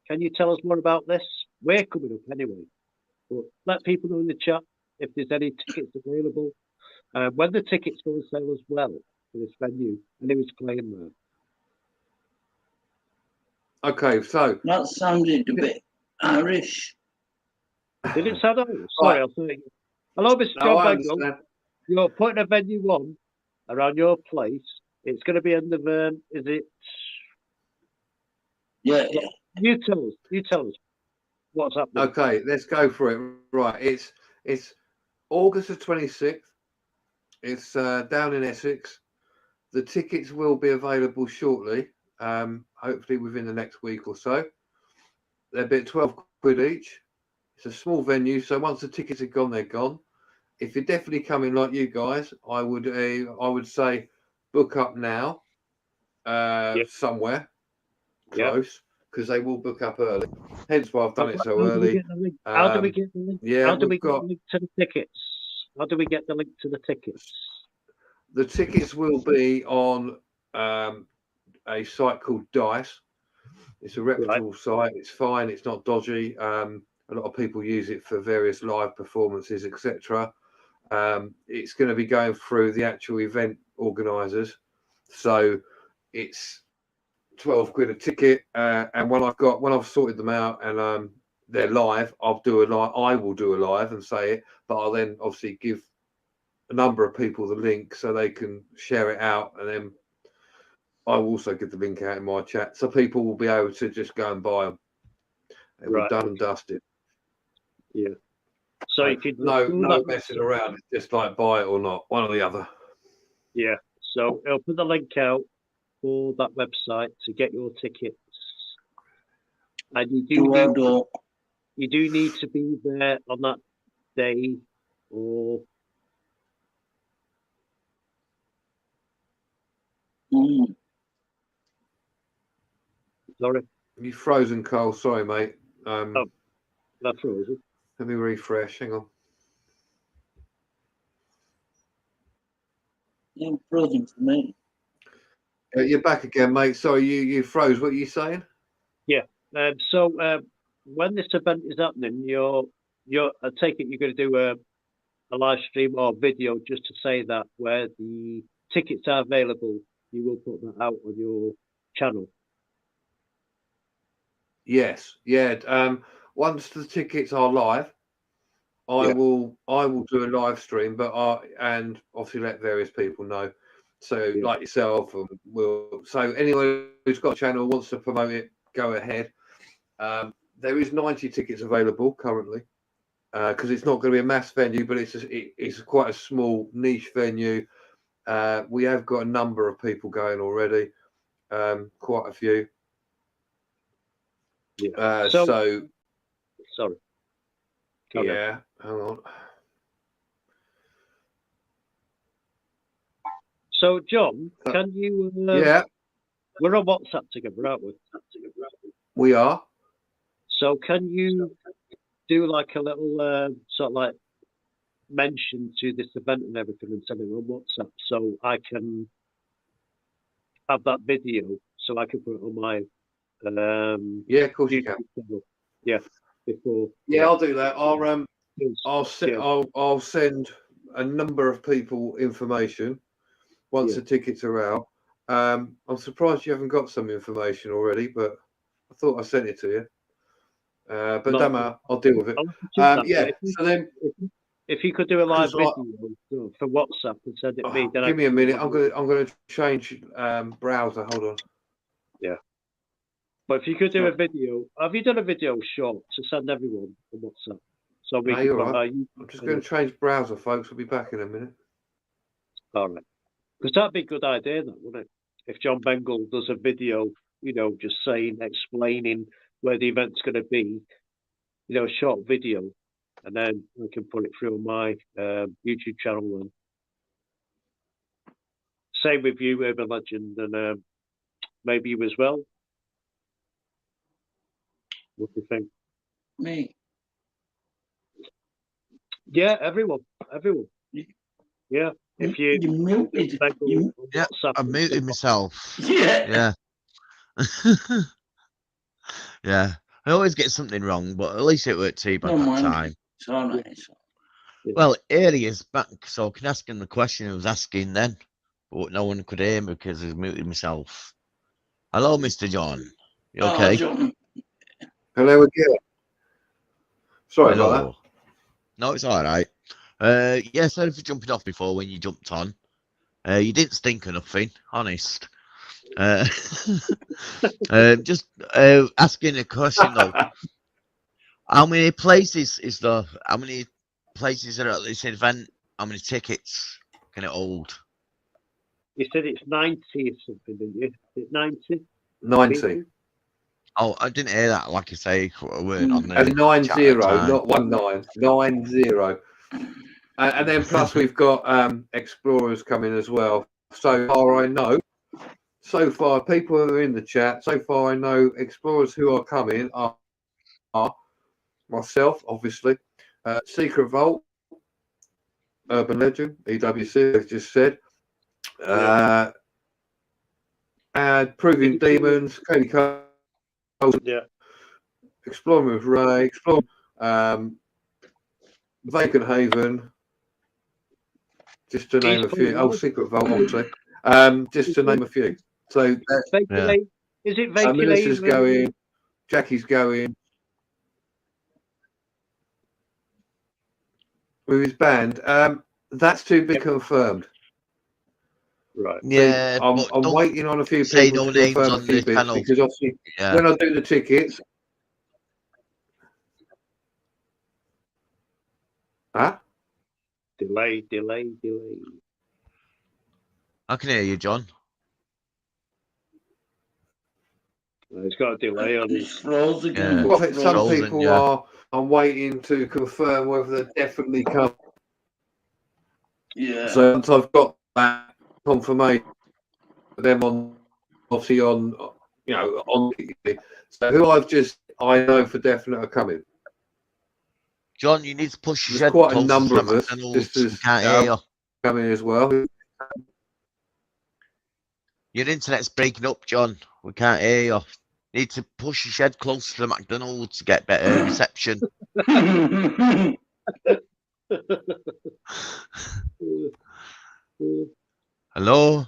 Can you tell us more about this? We're coming up anyway. But let people know in the chat if there's any tickets available. When the tickets go on sale as well for this venue, and he was playing there. Okay, so that sounded a bit Irish. Did it sound Irish? Sorry, I'll say it. Hello, Mr. John Bengal. You're putting a venue on around your place. It's going to be in the is it? Yeah. You tell us. You tell us what's happening. Okay, let's go for it. Right, it's August the 26th. It's down in Essex. The tickets will be available shortly, hopefully within the next week or so. They're a bit 12 quid each. It's a small venue, so once the tickets are gone, they're gone. If you're definitely coming like you guys, I would say book up now, somewhere close, because they will book up early. Hence why I've done it so early. How do we get the link? Yeah, How do we we've get the got link to the tickets? How do we get the link to the tickets? the tickets will be on a site called Dice. It's a reputable site. It's fine. It's not dodgy. A lot of people use it for various live performances, etc. It's going to be going through the actual event organisers, so it's 12 quid a ticket. And when I've sorted them out and they're live, I will do a live and say it, but I'll then obviously give a number of people the link so they can share it out, and then I will also give the link out in my chat, so people will be able to just go and buy them. It will done and dusted. Yeah. So you could no messing around. It's just like buy it or not, one or the other. Yeah. So I'll put the link out for that website to get your tickets, and you do need to be there on that day, or sorry, You frozen, Cole. Sorry, mate. that's frozen. Let me refresh. Hang on. You're frozen for me. You're back again, mate. Sorry, you froze. What are you saying? Yeah. So when this event is happening, I take it you're going to do a live stream or video just to say that where the tickets are available, you will put that out on your channel. Yes. Yeah. Once the tickets are live, I will do a live stream, and obviously let various people know. So like yourself, and so anyone who's got a channel wants to promote it, go ahead. There is 90 tickets available currently, because it's not going to be a mass venue, but it's quite a small niche venue. We have got a number of people going already, quite a few. Yeah. So sorry. Yeah, hang on. So, John, can you? Yeah, we're on WhatsApp together, aren't we? we are. So, can you do like a little sort of like mention to this event and everything and send it on WhatsApp so I can have that video so I can put it on my Yeah, of course you can. channel. Yeah, before. Yeah, I'll do that. Yes. I'll send a number of people information once the tickets are out. I'm surprised you haven't got some information already, but I thought I sent it to you. But don't matter, I'll deal with it. Yeah. So then, if you could do a live video for WhatsApp and send it me, then give me a minute. I'm gonna change browser. Hold on. Yeah. But if you could do a video, have you done a video short to send everyone on WhatsApp? So we can. Right. I'm just going to change browser, folks. We'll be back in a minute. All right. Because that'd be a good idea, that, wouldn't it? If John Bengal does a video, just explaining where the event's going to be, a short video, and then I can put it through on my YouTube channel. And same with you, Urban Legend, and maybe you as well. What do you think? Me. Yeah, everyone. Yeah. If you muted. Yeah, I muted myself. Yeah. Yeah. I always get something wrong, but at least it worked too by that time. It's all right. Well, Early is back, so I can ask him the question I was asking then, but no one could hear me because I muted myself. Hello, Mr. John. You okay? John. Hello again. Sorry Hello. about that. No, it's all right. Yeah, sorry for jumping off before when you jumped on. You didn't stink of nothing, honest. Just asking a question though. How many places is there? How many places are at this event? How many tickets can it hold? You said it's 90 or something, didn't you? It's 90? 90. Oh, I didn't hear that. Like I say, I weren't on the And 90, chat at the time. not 19. 90. And then plus we've got explorers coming as well. So far I know. So far, people who are in the chat. So far I know explorers who are coming are myself, obviously, Secret Vault, Urban Legend, EWC, as just said, and Proving Demons, Katie Cole, Yeah. Exploring with Ray, Exploring, Vacant Haven, just to name a few. Oh, Secret Vault, obviously, just to name a few. So, Is it Vacant Melissa's Haven? going, Jackie's going. With his band, that's to be confirmed. Right. Yeah, I'm don't waiting on a few say people no to names confirm a on few the bits channel. because obviously Yeah. when I do the tickets, Delay. I can hear you, John. It's got a delay on it. It's froze again. Yeah. well, It's some frozen, people yeah. are. I'm waiting to confirm whether they definitely come. Yeah. So once I've got that confirmation, them on obviously on on. So who I know for definite are coming. John, you need to push your There's head quite a closer number to of the us. McDonald's. Just We as can't hear you. coming as well. Your internet's breaking up, John. We can't hear you. You need to push your head closer to the McDonald's to get better reception. Hello?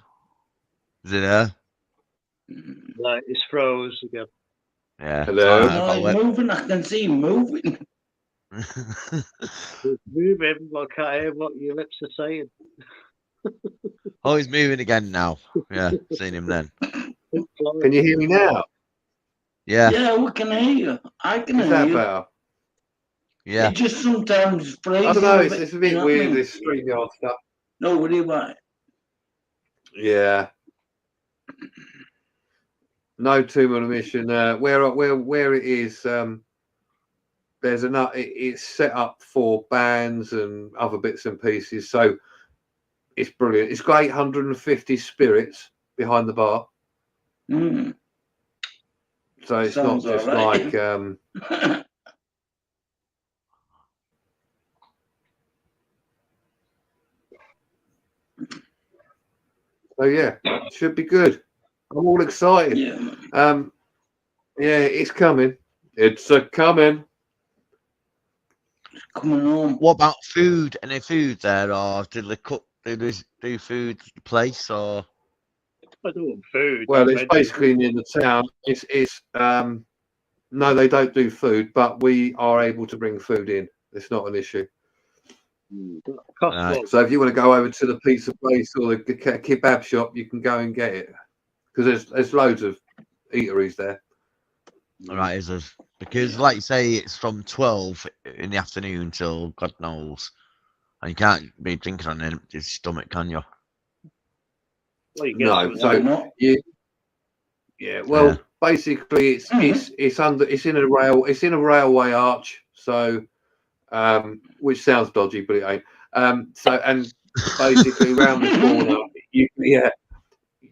Is it there? Right, it's froze again. Yeah. Hello? No, he's moving. I can see him moving. It's moving, but I can't hear what your lips are saying. Oh, he's moving again now. Yeah, seen him then. Can you hear me now? Yeah, Yeah, we can hear you. I can Is hear that you. better? yeah. It just sometimes I freezes. don't know. It's a bit you know weird. what I mean? This StreamYard stuff. No, what do you want? Yeah. No tomb on a mission. Where it is, there's enough. It's set up for bands and other bits and pieces, so it's brilliant. It's got 850 spirits behind the bar, Mm. so it's Sounds not just alright. like. So yeah, should be good. I'm all excited. Yeah. Yeah, it's coming. It's a coming. Coming home. What about food? Any food there, or did they cook? Did they do food at the place, or? I don't want food. Well, it's basically in the town. It's no, they don't do food, but we are able to bring food in. It's not an issue. Right. So if you want to go over to the pizza place or the kebab shop, you can go and get it because there's loads of eateries there. All right, is it? Because, like you say, it's from 12 in the afternoon till God knows, and you can't be drinking on an empty stomach, can you? Well, you No, Why not? yeah. Well, basically, it's in a railway arch, so which sounds dodgy, but it ain't. So and basically around the corner,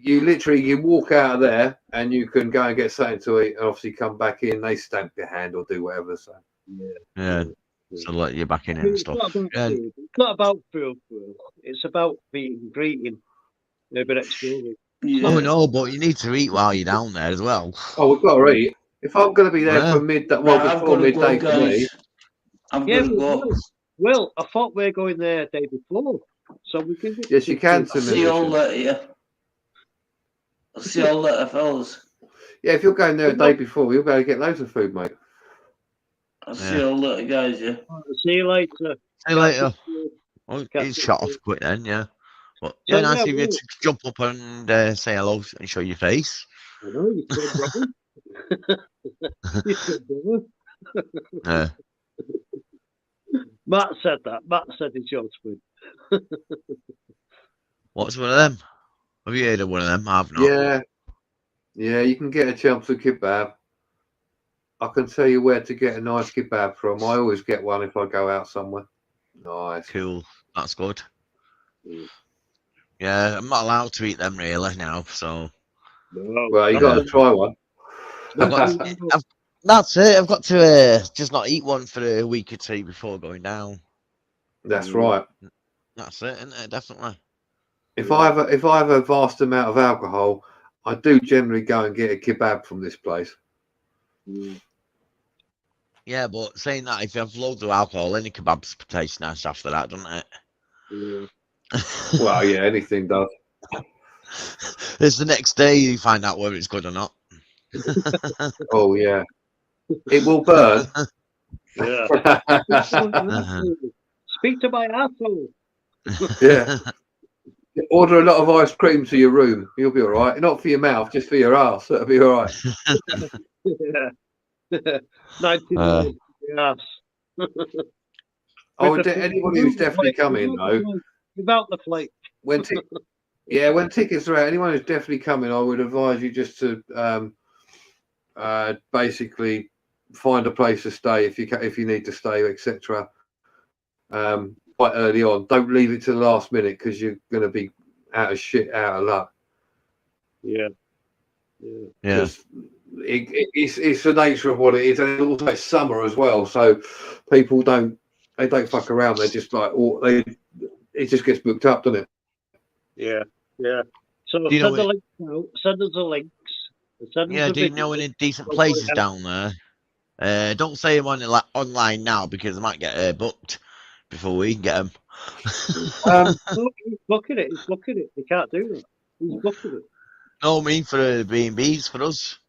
you literally you walk out of there and you can go and get something to eat and obviously come back in. They stamp your hand or do whatever. So Yeah. So let you back in and It's stuff. not about Yeah. food. It's not about food. It's about meeting and greeting. A bit exploring. Yeah. Oh no, but you need to eat while you're down there as well. oh, we've got to eat. If I'm going to be there Yeah. for midday, Right, well I've before got to go, midday for me. guys. I'm Yeah, gonna go. well, I thought we were going there the day before, so we can. Yes, you can. I'll see you all later. Yeah. I'll see you all later, fellas. Yeah, if you're going there a day before, you'll be able to get loads of food, mate. I'll see you all later, guys. Yeah. See you later. See you later. Well, he's shut off quick then, yeah. But yeah, So, nice yeah, of you well, to jump up and say hello and show your face. I know, you twin brother. You twin brother. Yeah. Matt said that. Matt said it's your twin. What's one of them? Have you heard of one of them? I've not. Yeah, yeah, you can get a chumps of kebab. I can tell you where to get a nice kebab from. I always get one if I go out somewhere. Nice. Cool. That's good. Mm. Yeah, I'm not allowed to eat them really now, so No, Well, you Yeah. got to try one. I've got. That's it. I've got to just not eat one for a week or two before going down. That's right. That's it, isn't it? Definitely. If I have a vast amount of alcohol, I do generally go and get a kebab from this place. Mm. Yeah, but saying that, if you have loads of alcohol, any kebabs taste nice after that, doesn't it? Yeah. Well, yeah, anything does. It's the next day you find out whether it's good or not. Oh yeah, it will burn. Yeah. Uh-huh. Speak to my asshole. Yeah. Order a lot of ice cream to your room. You'll be all right. Not for your mouth, just for your ass. That'll be all right. Yeah. 99 yes. Oh, anybody who's definitely coming though, Without the flake. when tickets are out, anyone who's definitely coming, I would advise you just to basically find a place to stay if you need to stay, etc. Quite early on. Don't leave it to the last minute because you're going to be out of luck. Yeah. Yeah. Yeah. It's the nature of what it is, and also it's summer as well, so people don't fuck around. They're just like, it just gets booked up, doesn't it? Yeah. Yeah. So Do you know send the links out. Send us the links. Send Yeah, us the do you know video. any decent We'll places put it out. down there? Don't say them online now because I might get booked before we can get them. Um, No, he's booking it. He's booking it. He can't do that. He's booking it. No, I mean for B&Bs for us.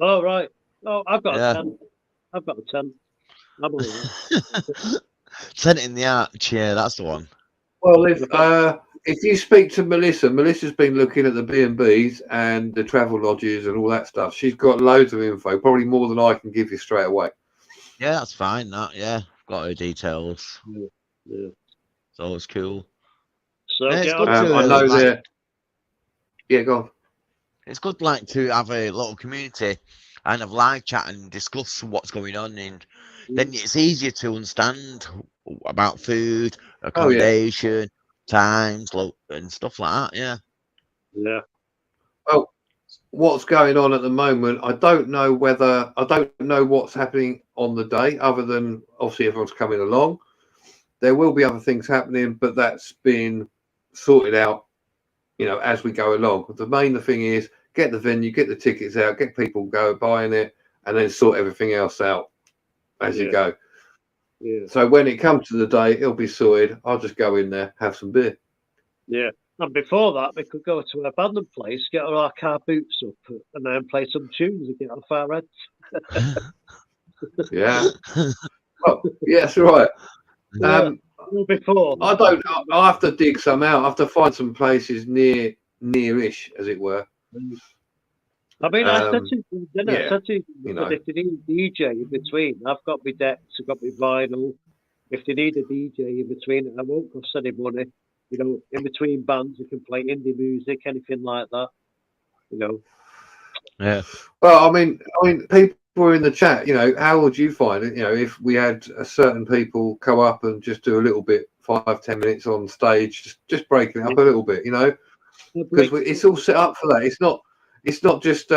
Oh, right. Oh, I've got Yeah. a 10. I've got a 10. I'm all right. Send it in the arch. Yeah, that's the one. well, if you speak to Melissa's been looking at the B&Bs and the travel lodges and all that stuff. She's got loads of info, probably more than I can give you straight away. Yeah, that's fine. That got her details, Yeah. so it's cool. So Yeah, it's get good on. to I know like, they're. Yeah, go on. it's good like to have a little community and have live chat and discuss what's going on, and then it's easier to understand about food, Oh yeah. accommodation, times, and stuff like that. Yeah. Yeah. Well, what's going on at the moment? I don't know what's happening on the day, other than obviously everyone's coming along. There will be other things happening, but that's been sorted out, as we go along. The main thing is get the venue, get the tickets out, get people buying it, and then sort everything else out as you go. Yeah. So when it comes to the day, it'll be sorted. I'll just go in there, have some beer. Yeah. And before that, we could go to an abandoned place, get our car boots up, and then play some tunes and get off our heads. Yeah. Well, yes, right. Before. I'll have to dig some out. I have to find some places nearish, as it were. I mean, I said to you, yeah, that if they need a DJ in between, I've got my decks, I've got my vinyl. If they need a DJ in between, I won't cost any money. In between bands, you can play indie music, anything like that. Yeah. Well, I mean, people were in the chat. How would you find it? If we had a certain people come up and just do a little bit, 5-10 minutes on stage, just breaking it up a little bit. Because it's all set up for that. It's not just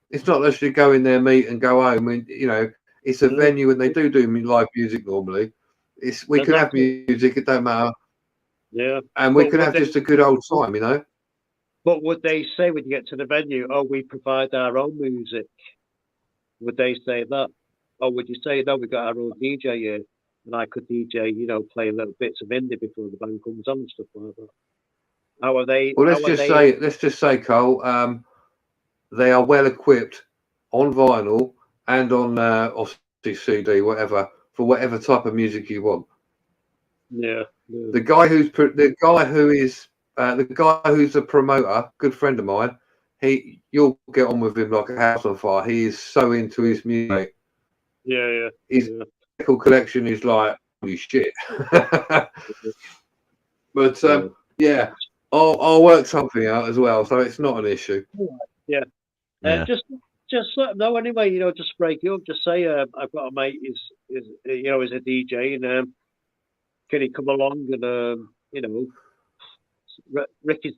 it's not literally go in there, meet and go home. It's a venue and they do live music normally. We can have music, it don't matter. Yeah. And we can have just a good old time, But would they say when you get to the venue, oh, we provide our own music? Would they say that? Or would you say, no, we got our own DJ here and I could DJ, play little bits of indie before the band comes on and stuff like that? How are they? Well, let's just say, Cole, they are well equipped on vinyl and on obviously CD, whatever, for whatever type of music you want. Yeah. The guy who is the guy who's the promoter, good friend of mine. You'll get on with him like a house on fire. He is so into his music. Yeah. His record collection is like holy shit. But yeah, I'll work something out as well, so it's not an issue. Yeah. Just let them know anyway. You know, just break it up. Just say, I've got a mate. Is you know, is a DJ, and can he come along? And you know, Ricky's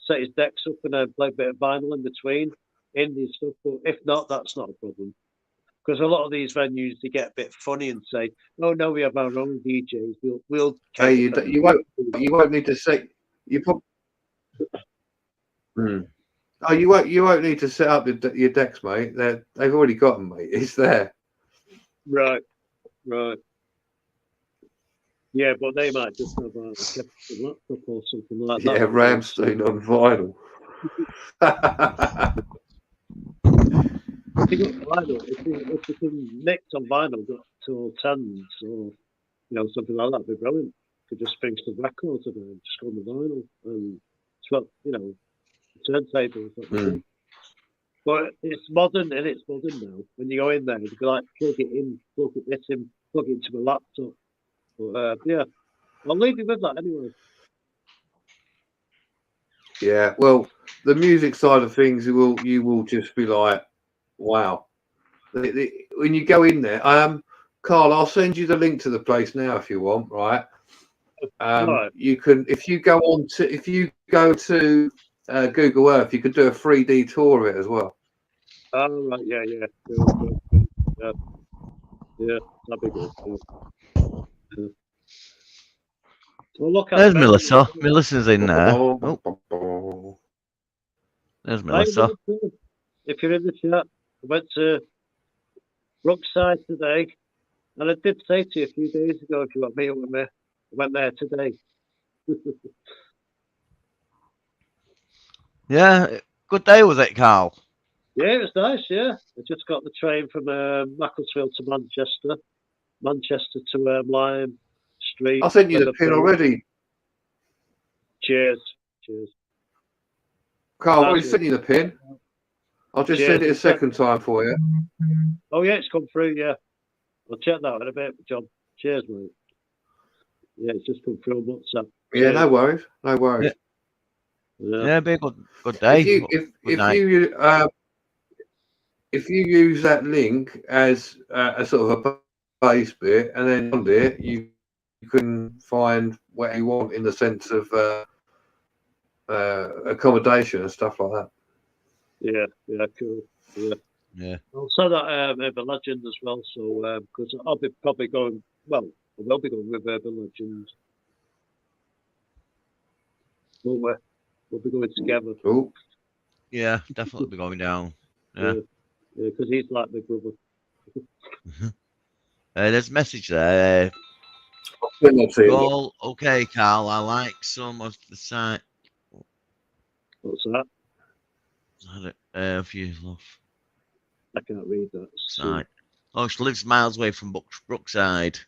set his decks up and play a bit of vinyl in between, indie stuff. But if not, that's not a problem. Because a lot of these venues, they get a bit funny and say, "Oh no, we have our own DJs. We'll." Hey, you won't need to set. You probably. Oh, you won't need to set up your decks, mate. They've already got them, mate. It's there. Right. Yeah, but they might just have a laptop or something like that. Yeah, Ramstein on vinyl. If you can mix on vinyl, got 210s or something like that, would be brilliant. Could just fix the records and just go on the vinyl and turntables. But it's modern and it's modern now. When you go in there, you can like plug it in, plug it into a laptop. But yeah, I'll leave you with that anyway. Yeah, well, the music side of things, you will just be like, wow. When you go in there, Carl, I'll send you the link to the place now if you want, right? Right. You can if you go to Google Earth, you could do a 3D tour of it as well. Oh right, yeah. Yeah, that'd be good. Yeah. Well, look at There's Melissa. Melissa's in there. Oh. There's Melissa. If you're in the chat, I went to Brookside today, and I did say to you a few days ago, if you want me with me, I went there today. Yeah, good day was it, Carl? Yeah, it was nice. Yeah, I just got the train from Macclesfield to Manchester to Lime Street. I sent you the pin already. Cheers. Carl, I already sent you the pin. I'll just send it a second time for you. Oh yeah, it's come through. Yeah, I'll check that out in a bit, John. Cheers, mate. Yeah, it's just come through on WhatsApp. Yeah, no worries. Yeah, be a good day. If you use that link as a sort of a base bit, and then on it you can find what you want in the sense of accommodation and stuff like that. Yeah, cool. Yeah. I'll say that Urban Legend as well. So because I'll be probably going. Well, I will be going with Urban Legend. We'll be going together. Oh. Yeah, definitely be going down. Yeah, because he's like my brother. There's a message there. All okay, Carl. I like some of the site. What's that? If you love. I can't read that. Site. Oh, she lives miles away from Brookside.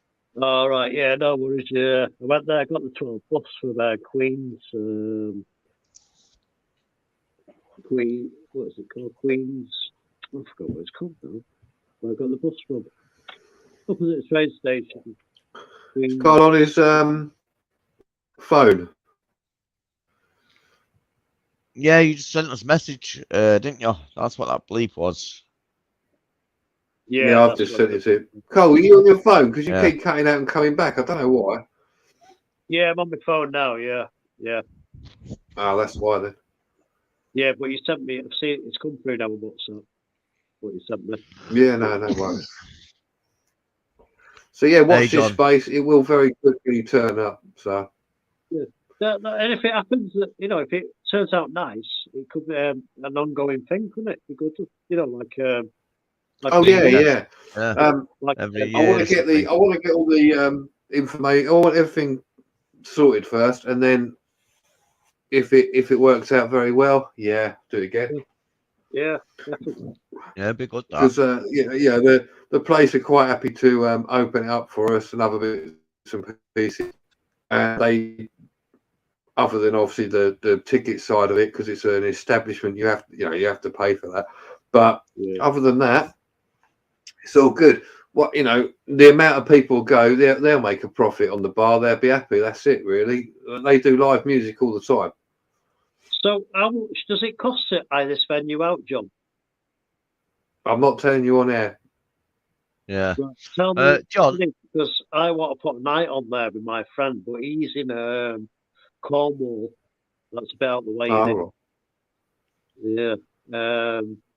All right, yeah, no worries. Yeah, I went there. I got the 12 bus from Queens. What is it called? Queens. I forgot what it's called now. Where I got the bus from. Opposite the train station. It's got on his phone. Yeah, you just sent us a message, didn't you? That's what that bleep was. Yeah, I've just sent it to you. Cole, are you on your phone? Because you keep cutting out and coming back. I don't know why. Yeah, I'm on my phone now. Yeah. Oh, that's why then. Yeah, but you sent me. I've seen it's come through now on WhatsApp. What you sent me. Yeah, no worries. So yeah, watch this space. It will very quickly turn up. So. Yeah. And if it happens, if it turns out nice, it could be an ongoing thing, couldn't it? It could, oh yeah. Every I want to get all the information. I want everything sorted first, and then if it works out very well, do it again. Yeah, definitely. Yeah, be good. Because the place are quite happy to open it up for us and other bits and pieces, and they other than obviously the ticket side of it, because it's an establishment, you have to pay for that. But other than that, it's all good. What the amount of people go, they'll make a profit on the bar. They'll be happy. That's it, really. They do live music all the time. So, how much does it cost to hire this venue out, John? I'm not telling you on air. Yeah. Right, tell me, John, because I want to put a night on there with my friend, but he's in Cornwall. That's about the way. Oh, Yeah.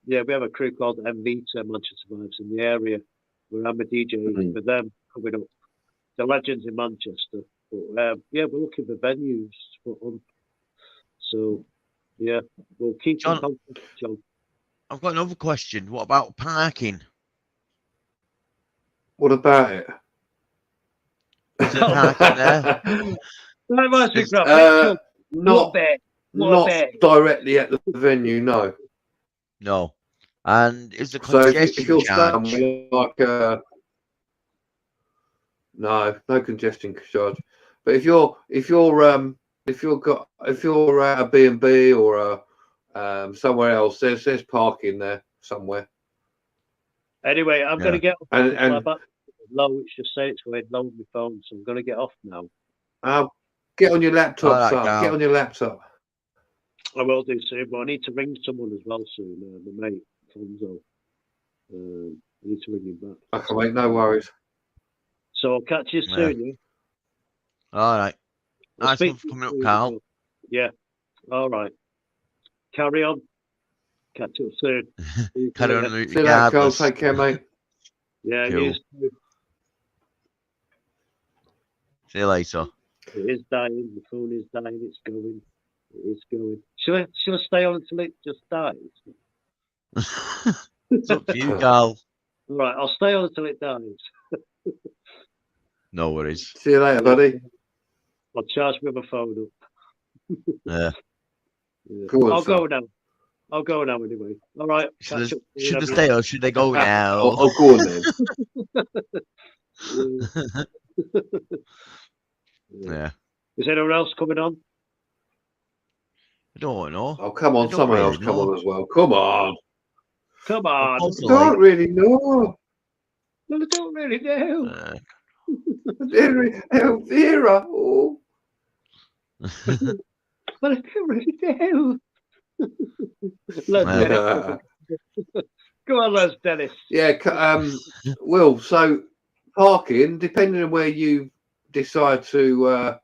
Yeah, we have a crew called MVTA, Manchester Vibes, in the area where I'm a DJ for them coming up. The legends in Manchester. But yeah, we're looking for venues for them. So yeah, we'll keep in contact, John. I've got another question. What about parking? what about it? Is there parking there? Not directly at the venue, no. No. And is the So congestion if you're charge? staying like no congestion charge. But if you're at a B&B or somewhere else, there's parking there somewhere. Anyway, I'm going to get off. And low, it's just saying it's going low on my phone, so I'm going to get off now. Get on your laptop, All right, son. Get on your laptop. I will do soon, but I need to ring someone as well soon. My mate, Fonzo. I need to ring him back. Okay, mate, no worries. So I'll catch you soon, yeah? All right. Nice one for coming up, Carl. Yeah. All right. Carry on. Catch up soon. Carry on, See you later, Carl. Take care, mate. Yeah, Cool. you too. See you later. It is dying. The phone is dying. It's going. It is going. Should I stay on until it just dies? It's up to you, Carl. All right, I'll stay on until it dies. No worries. See you later, buddy. I'll charge my phone up. Yeah. Cool, I'll go now. I'll go now anyway. All right. Should they stay or should they go now? I'll go on then. Yeah. Is anyone else coming on? I don't know. Oh, come on. Someone else come on as well. Come on. Come on. I don't really know. Well, I don't really know. Vera. Oh. Well, I don't really know. Go on, Les Dennis. Yeah, Will, so parking, depending on where you decide to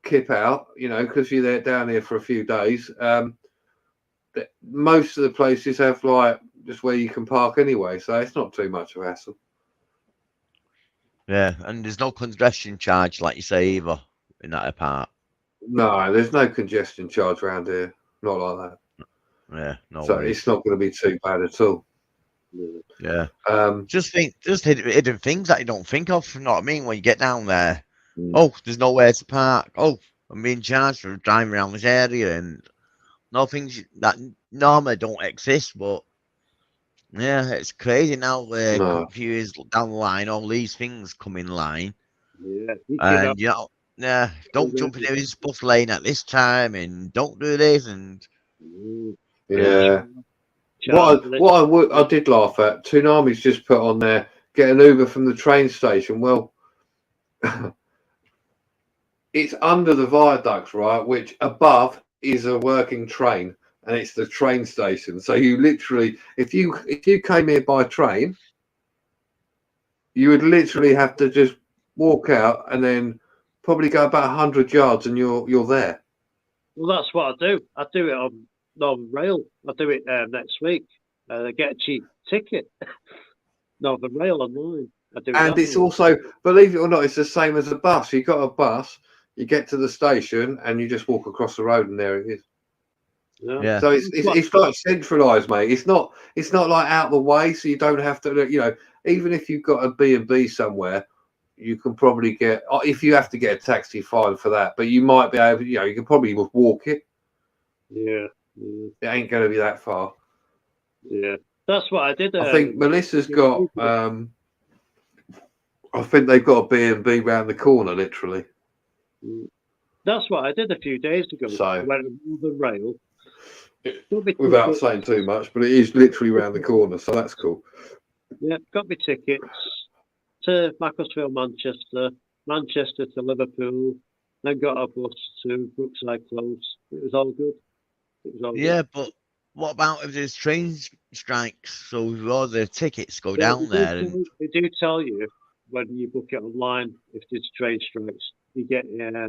kip out, because you're there down here for a few days, most of the places have like just where you can park anyway, so it's not too much of a hassle. Yeah, and there's no congestion charge, like you say, either in that part. No, there's no congestion charge around here. Not like that. Yeah, no so worries. It's not going to be too bad at all. Yeah. Just hidden things that you don't think of. You know what I mean? When you get down there, oh, there's nowhere to park. Oh, I'm being charged for driving around this area, and no things that normally don't exist. But yeah, it's crazy now. A few years down the line, all these things come in line. Yeah. And don't jump in this bus lane at this time, and don't do this, and yeah. What I did laugh at, Toonami's just put on there, get an Uber from the train station. Well, it's under the viaducts, right? Which above is a working train, and it's the train station. So you literally, if you came here by train, you would literally have to just walk out and then probably go about 100 yards, and you're there. Well, that's what I do. I do it on Northern Rail. I do it next week. I get a cheap ticket. Northern Rail online. I do. And it's also, believe it or not, it's the same as a bus. You got a bus, you get to the station, and you just walk across the road, and there it is. Yeah. So it's like centralised, mate. It's not like out the way, so you don't have to. Even if you've got a B&B somewhere, you can probably get. If you have to get a taxi, fine for that. But you might be able. You can probably walk it. Yeah. It ain't going to be that far. Yeah, that's what I did. I think Melissa's got. I think they've got a B&B round the corner, literally. That's what I did a few days ago. So- I went on the rail. Got my Without tickets. saying too much, but it is literally round the corner, so that's cool. Yeah, got my tickets to Macclesfield, Manchester, Manchester to Liverpool, then got a bus to Brookside Close. It was all good. It was all Yeah, but what about if there's train strikes? So if all the tickets go good. down there, and They do tell you when you book it online if there's train strikes, you get yeah,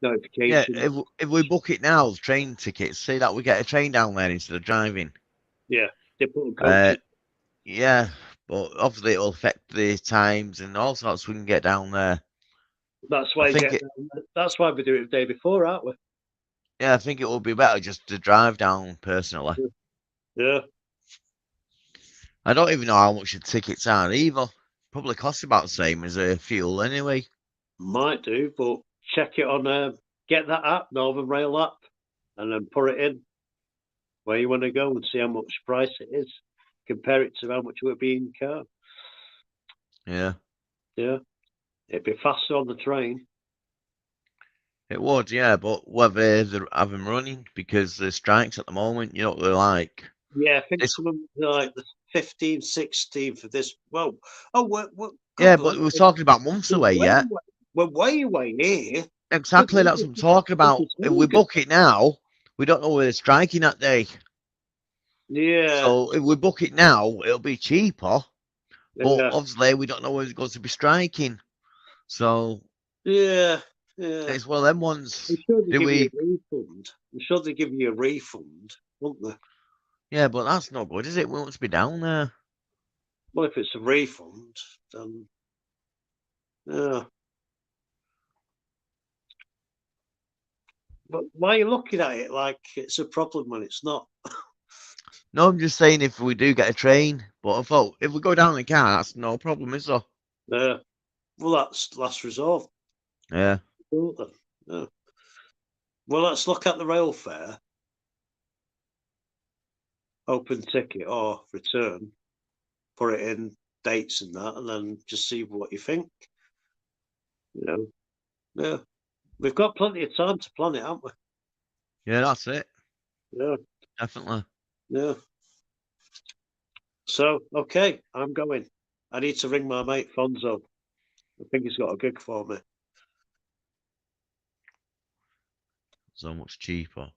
notification. if we book it now, train tickets, say that we get a train down there instead of driving. Yeah, they put a Uh, code. yeah, but obviously it'll affect the times and all sorts. We can get down there. That's why I think that's why we do it the day before, aren't we? Yeah, I think it would be better just to drive down personally. Yeah. I don't even know how much the tickets are either. Probably cost about the same as a fuel anyway. Might do, but check it on. Get that app, Northern Rail app, and then put it in where you want to go and see how much price it is. Compare it to how much it would be in car. Yeah, Yeah, it'd be faster on the train. it would, yeah, but whether they have them running because the strikes at the moment, you know what they're like. Yeah, I think It's- some of them are like the 15, 16 for this. Well, oh, what? Yeah, but we're talking about months away yet. We're way away here. Exactly, that's what I'm talking about. If we book it now, we don't know where they're striking that day. Yeah. So if we book it now, it'll be cheaper. But Yeah. obviously, we don't know where it's going to be striking. So Yeah. it's one of them ones. I'm sure they Do give you we? a refund. I'm sure they give you a refund, won't they? Yeah, but that's not good, is it? We want to be down there. Well, if it's a refund, then yeah. But why are you looking at it like it's a problem when it's not? No, I'm just saying if we do get a train. But I thought if we go down in the car, that's no problem, is there? Well, that's last resort. Yeah. Don't they? Yeah. Well, let's look at the rail fare, open ticket or return, put it in dates and that, and then just see what you think. You know, yeah, we've got plenty of time to plan it, haven't we? Yeah, that's it. Yeah, Definitely. yeah. So, okay, I'm going. I need to ring my mate Fonzo. I think he's got a gig for me. So much cheaper.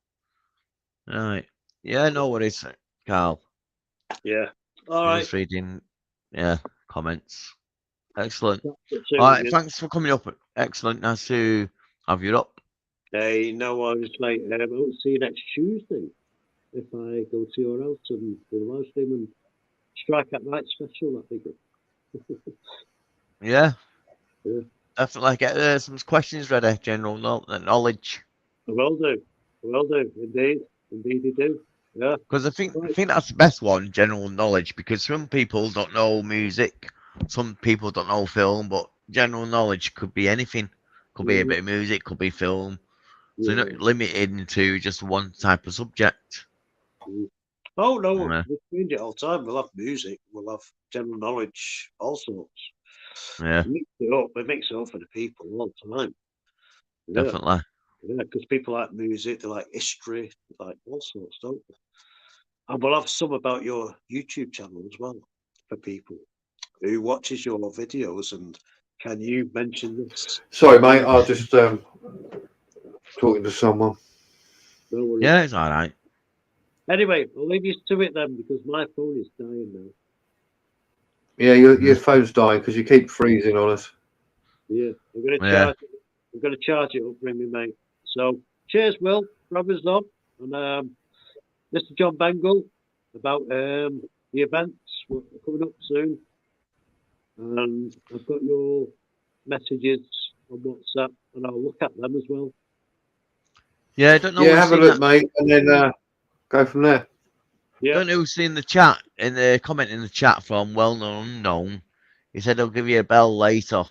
Right. Yeah, no worries, Carl. Yeah. All I'm right. just reading, yeah, comments. Excellent. That's it, All right, Susan. thanks for coming up. Excellent. Nice to have you up. Hey, no worries, mate. I'll see you next Tuesday if I go to your house and do a live stream and Strike at Night special. That'd be good. Yeah. Yeah. Definitely get some questions ready. General knowledge. I will do. I will do. Indeed. Indeed, you do. Yeah. Because I think Right. that's the best one, general knowledge. Because some people don't know music, some people don't know film, but general knowledge could be anything. Could be a bit of music, could be film. So you're Yeah. not limited to just one type of subject. Oh no, Yeah. we change it all the time. We'll have music, we'll have general knowledge, all sorts. Yeah, We mix it up for the people all the time. Yeah, definitely. yeah, because people like music, they like history, they like all sorts, don't they? And we'll have some about your YouTube channel as well for people who watches your videos. And can you mention this? Sorry, mate. I'll just talking to someone. No worries. Yeah, it's all right. Anyway, I'll leave you to it then because my phone is dying now. Yeah, your phone's dying because you keep freezing on us. Yeah, I'm gonna Yeah. charge it. I'm gonna charge it up, bring me mate. So cheers, Will, Robbers Knob, and Mr. John Bengal about the events coming up soon. And I've got your messages on WhatsApp, and I'll look at them as well. Yeah, I don't know Yeah, who's have a seen look, that. mate, and then go from there. Yeah, Don't know who's seen the chat in the comment in the chat from well known unknown. He said he'll give you a bell later.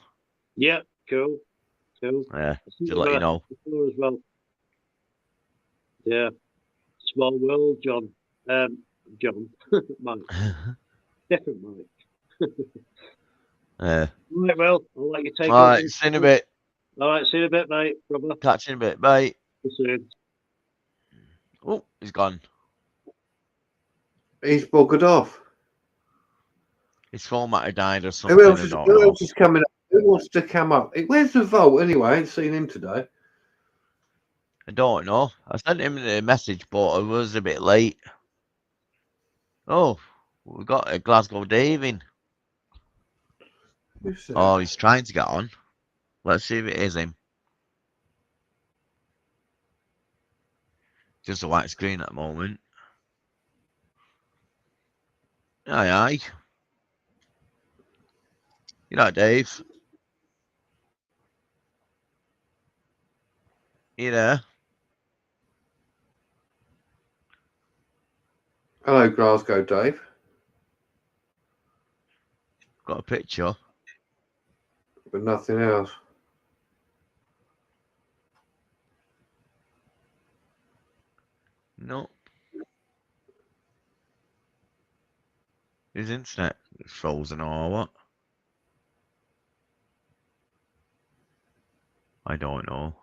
yeah, cool. Yeah, I see to let you know. before as well. Yeah, small world, John. John, Mike, different Mike. Yeah. Right, well, I'll let you take All right, see you in a bit. All right, see you in a bit, mate. Brother. Catch you in a bit, bye. See you soon. Oh, he's gone. He's buggered off. His format had died or Who something. else I is, don't who know. else is coming up? Who wants to come up? Where's the Vault anyway? I ain't seen him today. I don't know. I sent him a message, but I was a bit late. Oh, we got a Glasgow Dave in. Who's that? Oh, he's trying to get on. Let's see if it is him. Just a white screen at the moment. Aye, aye. You know, Dave. You there? Hello, Glasgow Dave. Got a picture. But nothing else. No. His internet is frozen or what? I don't know.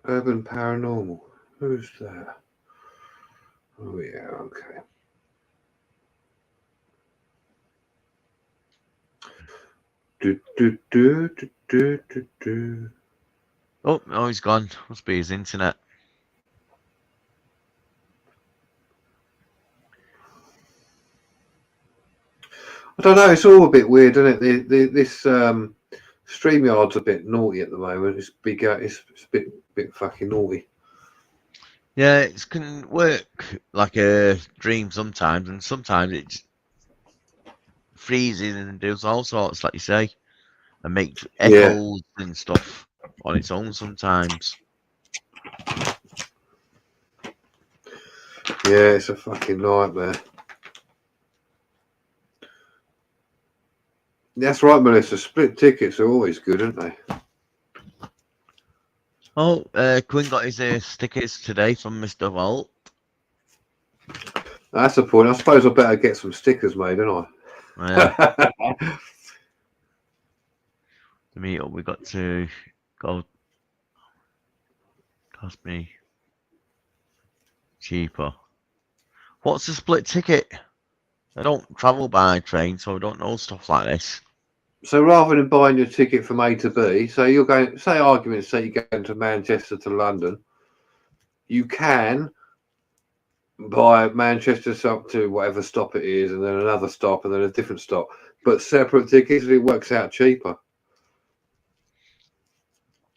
Urban Paranormal. Who's that? Oh, yeah, okay. Do. Oh, no, he's gone. Must be his internet. I don't know. It's all a bit weird, isn't it? This StreamYard's a bit naughty at the moment. It's big. It's a bit fucking naughty. Yeah, it can work like a dream sometimes, and sometimes it freezes and does all sorts, like you say, and makes echoes and stuff on its own sometimes. Yeah, it's a fucking nightmare. That's right, Melissa. Split tickets are always good, aren't they? Oh, Quinn got his stickers today from Mr. Vault. That's the point. I suppose I better get some stickers made, don't Yeah, I? to meet up, we got to go. Cost me cheaper. What's the split ticket? I don't travel by train, so I don't know stuff like this. So rather than buying your ticket from A to B, so you're going, say arguments, say you're going to Manchester to London, you can buy Manchester up to whatever stop it is, and then another stop, and then a different stop, but separate tickets, it works out cheaper.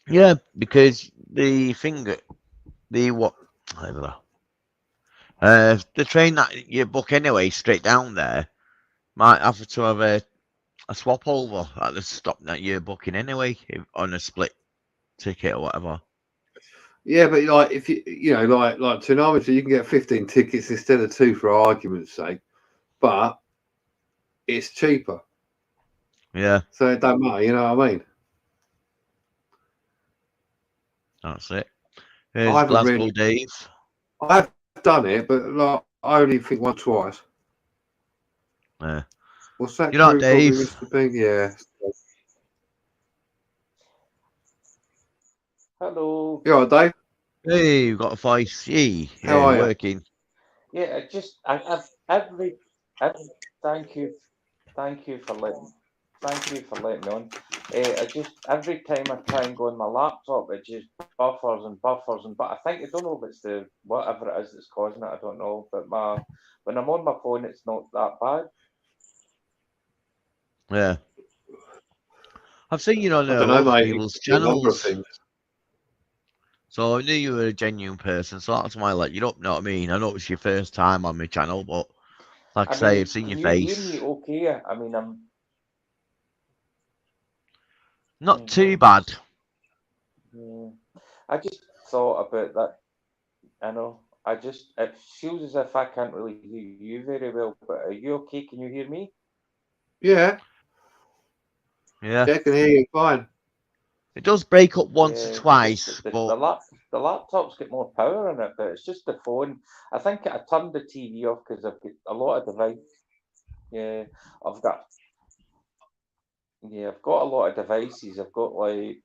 Yeah, because the finger, what? I don't know. The train that you book anyway, straight down there, might have to have a swap over at the stop that you're booking anyway, on a split ticket or whatever. Yeah, but like if you know, like to Narmington, you can get 15 tickets instead of 2 for argument's sake, but it's cheaper, Yeah, so it don't matter. You know what I mean? that's it. I Here's haven't Glasgow really, Dave. I've done it, but like I only think once, twice. Yeah. What's that? You know what, Crew probably Dave? Mr. Big, yeah. Hello. You all right, Dave? Hey, you got a voice. Yee. How Yeah, are you? working. Yeah, I've every thank you for letting me on. I just every time I try and go on my laptop, it just buffers and buffers and. But I think I don't know if it's the whatever it is that's causing it. I don't know. But when I'm on my phone, it's not that bad. Yeah. I've seen you on I a don't know, lot of mate. people's A number of channels. things. So I knew you were a genuine person, so that's why I let you up, know what I mean? I know it's your first time on my channel, but like I say, I've seen Can your you hear face. me okay? I mean, I'm Not too bad. yeah. I just thought about that. I know. It feels as if I can't really hear you very well, but are you okay? Can you hear me? Yeah, Yeah. I can hear you fine. It does break up once or Yeah, twice, just but the laptop's got more power in it, but it's just the phone. I think I turned the TV off because I've got a lot of device. Yeah, I've got Yeah, I've got a lot of devices. I've got like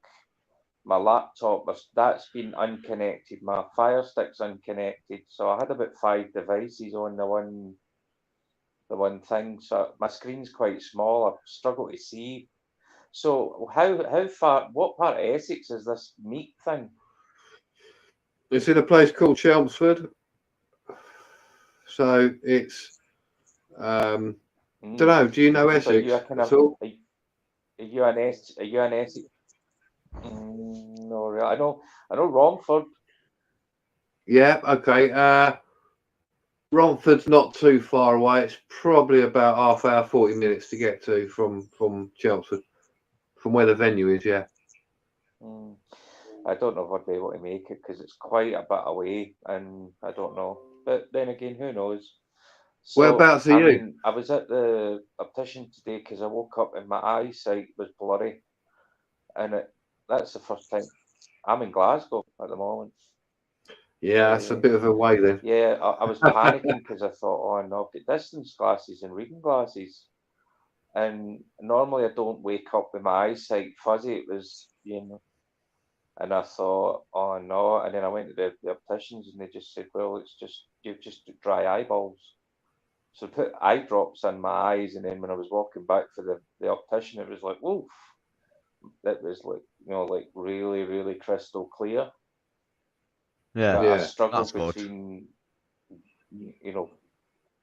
my laptop, that's been unconnected. My Fire Stick's unconnected. So I had about 5 devices on the one thing. So my screen's quite small. I struggle to see. So how far? What part of Essex is this meet thing? It's in a place called Chelmsford. So it's don't know. Do you know So Essex you a kind at of all? are you an Essex? No, really. I know Romford. Yeah. Okay. Romford's not too far away. It's probably about half hour, 40 minutes to get to from Chelmsford, from where the venue is. Yeah. I don't know if I'd be able to make it because it's quite a bit away, and I don't know. But then again, who knows? So, Whereabouts are I you? mean, I was at the optician today because I woke up and my eyesight was blurry, and that's the first time. I'm in Glasgow at the moment. Yeah, that's a bit of a way then. Yeah, I was panicking because I thought, oh no, I've got distance glasses and reading glasses, and normally I don't wake up with my eyesight fuzzy. It was, and I thought, oh no. And then I went to the opticians and they just said, well, you've just dry eyeballs. So I put eye drops in my eyes. And then when I was walking back for the optician, it was like, woof. That was like, like really, really crystal clear. Yeah, But I Yeah. struggled that's good. between,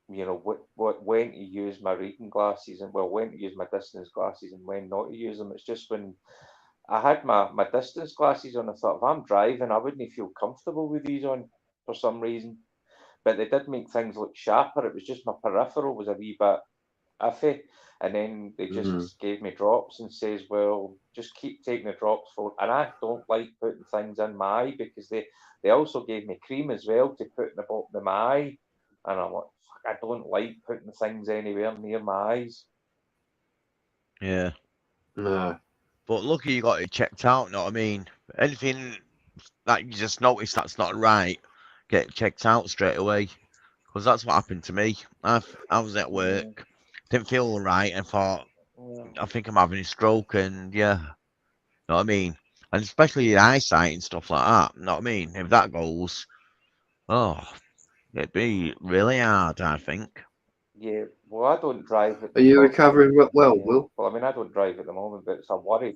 when to use my reading glasses and when to use my distance glasses and when not to use them. It's just when I had my distance glasses on, I thought if I'm driving, I wouldn't feel comfortable with these on for some reason. But they did make things look sharper. It was just my peripheral was a wee bit iffy. And then they just gave me drops and says, well, just keep taking the drops for. And I don't like putting things in my eye because they also gave me cream as well to put in the bottom of my eye. And I'm like, fuck, I don't like putting things anywhere near my eyes. Yeah. No. But lucky you got it checked out, know what I mean? Anything that you just notice that's not right, get it checked out straight away. Because that's what happened to me. I was at work, didn't feel all right, and thought, I think I'm having a stroke, and yeah, know what I mean? And especially your eyesight and stuff like that, know what I mean? If that goes, oh, it'd be really hard, I think. Yeah, well, I don't drive at Are you well, recovering well, yeah. Will? Well, I mean, I don't drive at the moment, but it's a worry.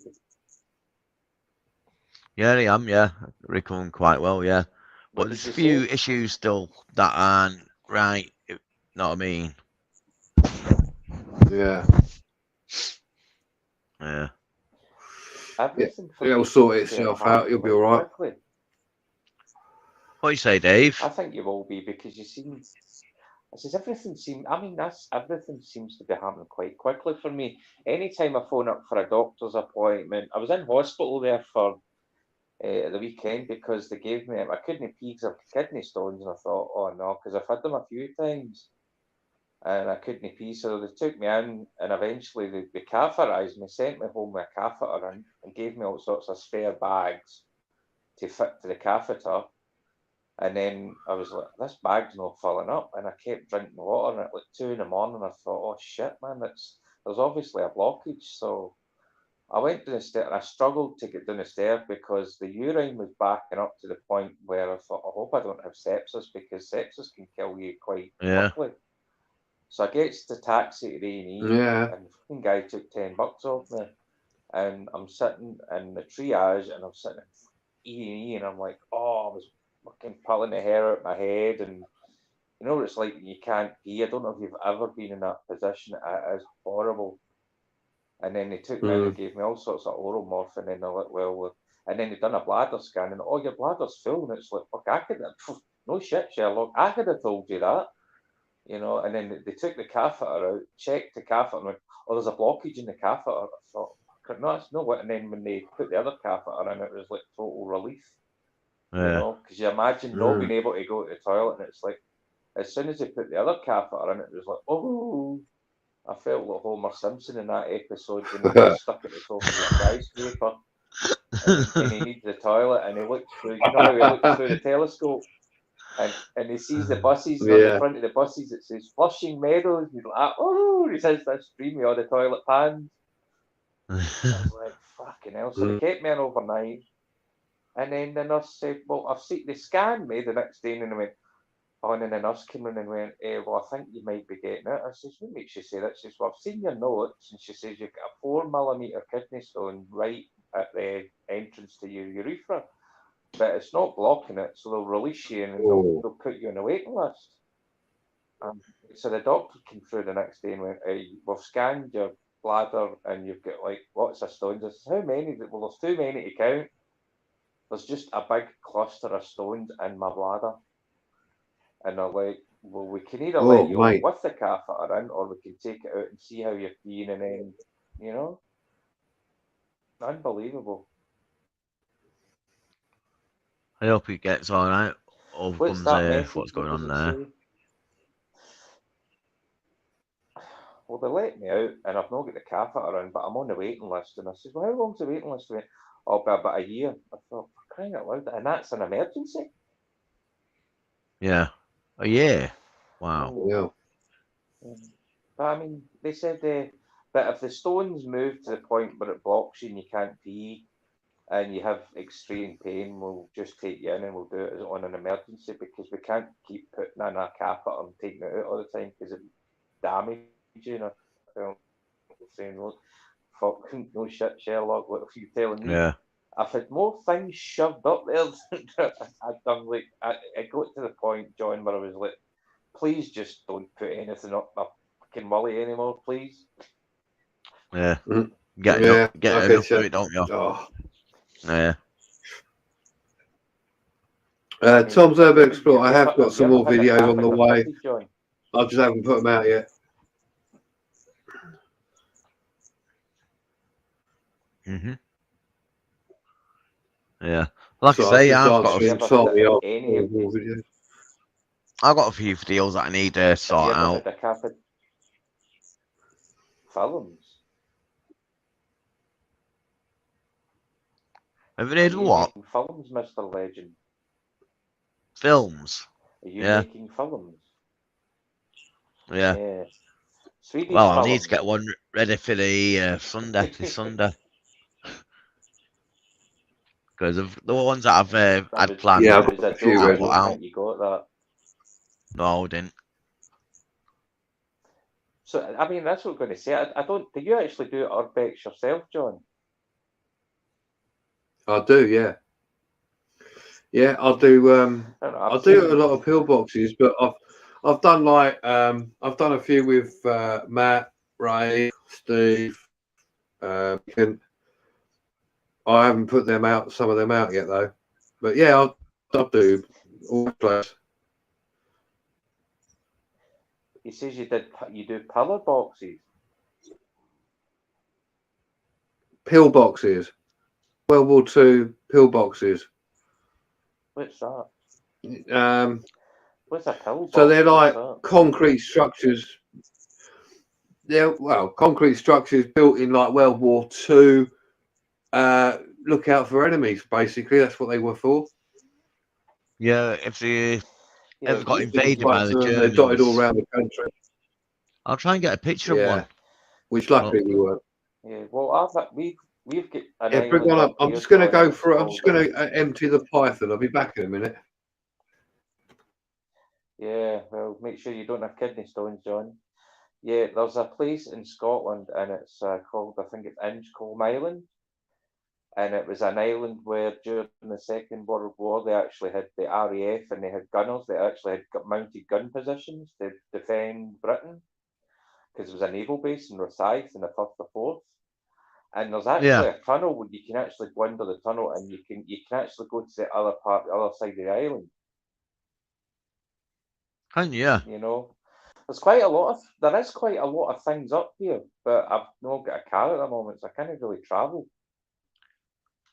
Yeah, I am, yeah. Recovering quite well, yeah. What But did there's a you few say? issues still that aren't right, know what I mean? Yeah. Yeah. Everything for It'll me sort seems to have itself out. happened You'll be quite all right. quickly. What do you say, Dave? I think you will be because you seem. I says everything seems. I mean, that's everything seems to be happening quite quickly for me. Anytime I phone up for a doctor's appointment, I was in hospital there for the weekend because they gave me I couldn't pee because I've kidney stones, and I thought, oh no, because I've had them a few times, and I couldn't pee, so they took me in, and eventually they catheterised me, sent me home with a catheter in, and gave me all sorts of spare bags to fit to the catheter. And then I was like, this bag's not filling up. And I kept drinking water. And at like 2 in the morning, I thought, oh shit, man, there's obviously a blockage. So I went down the stairs and I struggled to get down the stairs because the urine was backing up to the point where I thought, I hope I don't have sepsis because sepsis can kill you quite Yeah. quickly. So I gets the taxi to A&E Yeah. and the fucking guy took $10 off me. And I'm sitting in the triage and I'm sitting in E&E and I'm like, oh, I was fucking pulling the hair out my head. And you know what it's like when you can't pee? I don't know if you've ever been in that position. It is horrible. And then they took me in and gave me all sorts of oral morphine. And they're like, well, and then they done a bladder scan and, oh, your bladder's full. And it's like, fuck, I could have, no shit, Sherlock, I could have told you that. And then they took the catheter out, checked the catheter, and went, oh, there's a blockage in the catheter. I thought, no, it's no what. And then when they put the other catheter in, it was like total relief, Yeah. because you imagine not being able to go to the toilet, and it's like, as soon as they put the other catheter in, it was like, oh, I felt like Homer Simpson in that episode when he got stuck at the top of the skyscraper, and he needs the toilet, and he looks through, how he looks through the telescope. And he sees the buses, and on the front of the buses it says Flushing Meadows. He's like, oh, he says this dreamy all the toilet pans. I was like, fucking hell. So they kept me in overnight. And then the nurse said, well, they scanned me the next day, and they went, oh, and then the nurse came in and went, well, I think you might be getting it. I says, what makes you say that? She says, well, I've seen your notes. And she says, you've got a 4mm kidney stone right at the entrance to your urethra. But it's not blocking it, so they'll release you and they'll put you on a waiting list. So the doctor came through the next day and went, we've scanned your bladder and you've got like lots of stones. I said, how many? Well, there's too many to count. There's just a big cluster of stones in my bladder. And they're like, well, we can either let you on with the catheter in, or we can take it out and see how you're feeling, and then, you know, unbelievable. I hope he gets all right. What's Overcomes that message? what's going What on does it there. say? Well, they let me out, and I've not got the catheter in, but I'm on the waiting list. And I said, well, how long's the waiting list? Went, oh, about a year. I thought, for crying out loud, and that's an emergency. Yeah. Oh yeah. Wow. Yeah. But I mean, they said, but if the stones move to the point where it blocks you and you can't pee, and you have extreme pain, we'll just take you in and we'll do it on an emergency, because we can't keep putting in a catheter and taking it out all the time because it damages you. And I'm saying, well, fucking no shit, Sherlock, what are you telling me? Yeah. I've had more things shoved up there. I'm like, I got to the point, John, where I was like, please just don't put anything up my fucking mully anymore, please. Yeah. Mm. Get Yeah, enough of it, don't you? Oh. Yeah. Tom's Urban Explorer, I have got Have you some ever more had a videos on the catheter way. fitted, John? I just haven't put them out yet. Yeah. Like So I say, just I've got Have you answering ever slightly had off any of more these? videos. I've got a few videos that I need to Have sort you ever out. had a catheter? Films? Have you Are heard of you what? making films, Mr. Legend? Films. Are you Yeah. making films? Yeah. Yeah. Swedish Well, I'll need films. to get one ready for the Sunday. This Sunday. Because of the ones that I've had planned, Yeah, I've it was got a a few joke. I I ready. put don't out. think you got that. No, I didn't. So, I mean, that's what I'm going to say. I don't. Do you actually do Urbex yourself, John? I do, yeah. Yeah, I'll do. I don't know. I I've do seen. a lot of pillboxes, but I've done like I've done a few with Matt, Ray, Steve. And I haven't put them out, some of them out yet though. But yeah, I'll do all place. He says you do pillar boxes. Pillboxes, World War II pillboxes. What's that? Um, What's a pillbox? so they're What's like that? concrete structures. Well, concrete structures built in like World War II. Look out for enemies. Basically, that's what they were for. Yeah, if they Yeah, ever got we invaded by the They're dotted all Germans, around the country. I'll try and get a picture of one. Which luckily we weren't. Yeah, well, we've got an Yeah, bring island one up. up I'm here, just going to John, go that's for it. I'm just called, going to empty the Python. I'll be back in a minute. yeah, well, make sure you don't have kidney stones, John. Yeah, there's a place in Scotland, and it's called, I think it's Inchcolm Island, and it was an island where during the Second World War they actually had the RAF and they had gunners that actually had mounted gun positions to defend Britain, because it was a naval base in Rosyth in the First or Fourth. And there's actually Yeah. a tunnel where you can actually go under the tunnel, and you can actually go to the other side of the island. Can you? Yeah. You know, there is quite a lot of things up here, but I've not got a car at the moment, so I can't really travel.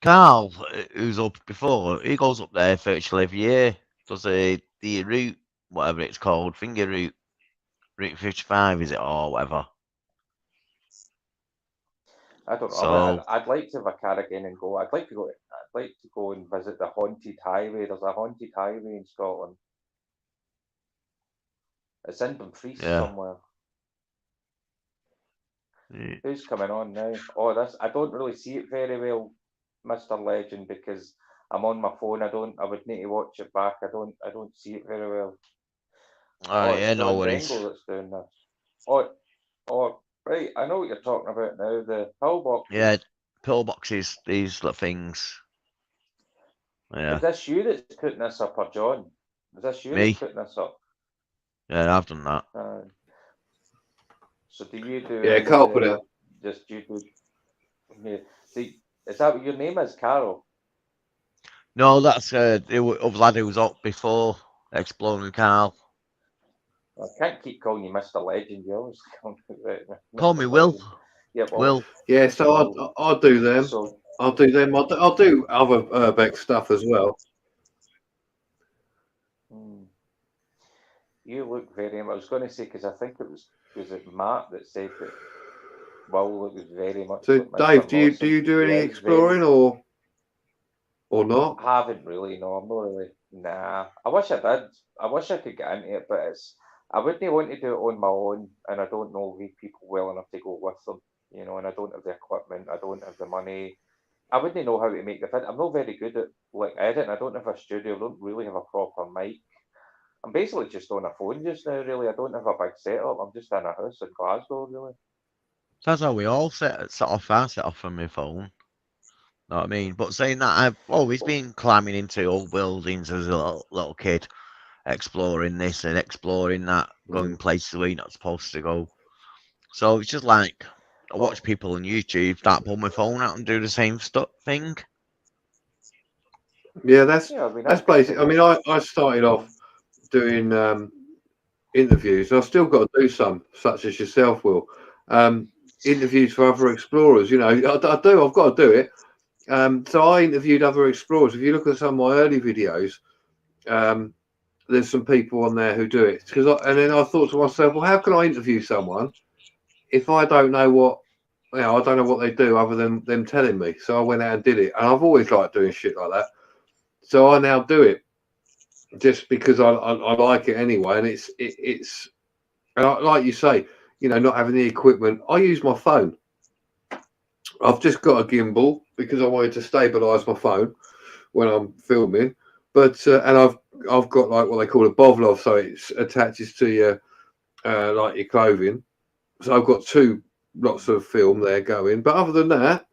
Carl, who's up before, he goes up there virtually every year. Does the route, whatever it's called, finger route, Route 55, is it, or whatever? I don't know. So, I'd like to have a car again and go. I'd like to go and visit the haunted highway. There's a haunted highway in Scotland. It's in Dumfries yeah. somewhere. Yeah. Who's coming on now? Oh, this I don't really see it very well, Mr. Legend, because I'm on my phone. I would need to watch it back. I don't see it very well. Oh, It's yeah, no John worries. Bengal that's doing this. Oh, oh, right. I know what you're talking about now. The pillboxes. Yeah, pillboxes, these little things. Yeah, Is this you that's putting this up, or John? Is this you me. that's putting this up? Yeah, I've done that. So do you do? Yeah, Carl put it up. Just you do. Yeah. Is that what your name is, Carol? No, that's the other lad who was up before, Exploring Carl. I can't keep calling you Mr. Legend. You always call Call me Will. Legend. Yeah, well, Will. Yeah, so I'll do them. So I'll do them. I'll do other Urbex stuff as well. you look very. I was going to say because I think was it Matt that said that Will looks very much. So like Mr. Dave, do Lawson. you do any Yeah, he's exploring or not? I haven't really. No, I'm not really. Nah, I wish I did. I wish I could get into it, but I wouldn't want to do it on my own, and I don't know these people well enough to go with them. And I don't have the equipment. I don't have the money. I wouldn't know how to make the vid. I'm not very good at like editing. I don't have a studio. I don't really have a proper mic. I'm basically just on a phone just now. Really, I don't have a big setup. I'm just in a house in Glasgow. Really. That's how we all set off our set off from my phone. Know what I mean? But saying that, I've always been climbing into old buildings as a little kid, exploring this and exploring that, going places where you're not supposed to go. So it's just like I watch people on YouTube that pull my phone out and do the same thing. Yeah, that's basic. good. I mean, I started off doing interviews. I've still got to do some, such as yourself, Will. Interviews for other explorers. I do. I've got to do it. So I interviewed other explorers. If you look at some of my early videos, there's some people on there who do it. And then I thought to myself, well, how can I interview someone if I don't know what, I don't know what they do other than them telling me. So I went out and did it, and I've always liked doing shit like that. So I now do it just because I like it anyway, and it's and like you say, not having the equipment. I use my phone. I've just got a gimbal because I wanted to stabilise my phone when I'm filming. But and I've got like what they call a bovlov, so it attaches to your like your clothing. So I've got lots of film there going. But other than that,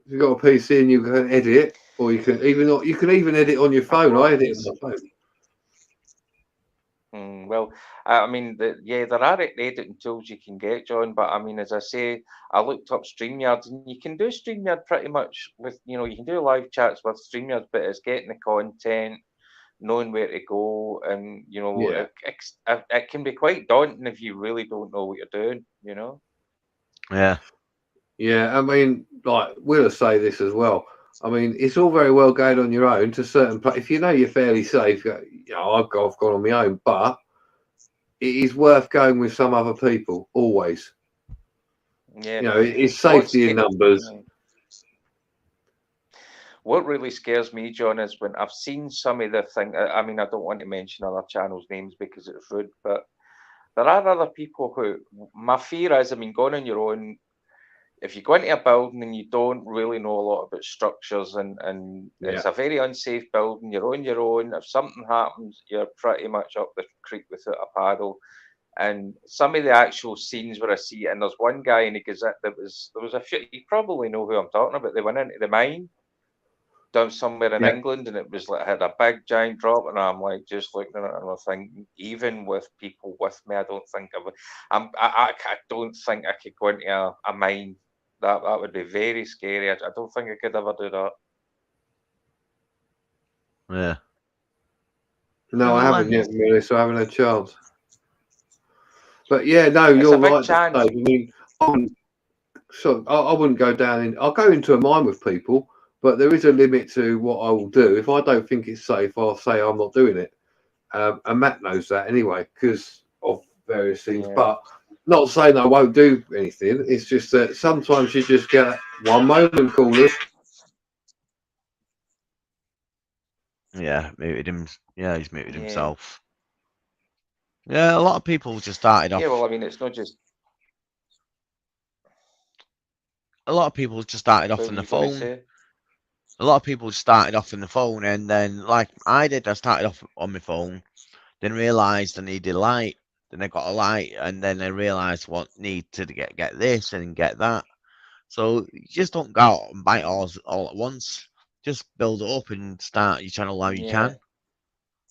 if you've got a PC and you can edit, or you can even edit on your phone. I edit on my phone. Well, I mean, there are editing tools you can get, John. But I mean, as I say, I looked up StreamYard, and you can do StreamYard pretty much with, you can do live chats with StreamYard, but it's getting the content, knowing where to go, and it can be quite daunting if you really don't know what you're doing. Yeah. Yeah, I mean, like we'll say this as well. I mean, it's all very well going on your own to certain places. If you know you're fairly safe, I've gone on my own, but it is worth going with some other people always. Yeah, it's safety in numbers. What really scares me, John, is when I've seen some of the thing. I mean, I don't want to mention other channels' names because it's rude, but there are other people who. My fear is, I mean, going on your own. If you go into a building and you don't really know a lot about structures and it's a very unsafe building, you're on your own. If something happens, you're pretty much up the creek without a paddle. And some of the actual scenes where I see it, and there's one guy in the Gazette there was a few. You probably know who I'm talking about. They went into the mine down somewhere in England, and it was like had a big giant drop, and I'm like just looking at it and I think, even with people with me, I don't think I don't think I could go into a mine. That would be very scary. I don't think I could ever do that. Yeah. No, I haven't yet, really, so I haven't had a chance. But yeah, no, you're right. Dave. I mean, I wouldn't go down in. I'll go into a mine with people, but there is a limit to what I will do. If I don't think it's safe, I'll say I'm not doing it. And Matt knows that anyway because of various things. Yeah. But not saying I won't do anything. It's just that sometimes you just get one moment callers. Yeah, muted him. Yeah, he's muted himself. Yeah, a lot of people just started off. Yeah, well, I mean, it's not just. a lot of people just started off What on were the you going to phone. say? A lot of people started off on the phone, and then like I did, I started off on my phone, then realised I needed light. Then I got a light, and then I realised what need to get this and get that. So you just don't go out and buy it all at once. Just build it up and start your channel how you Yeah. can,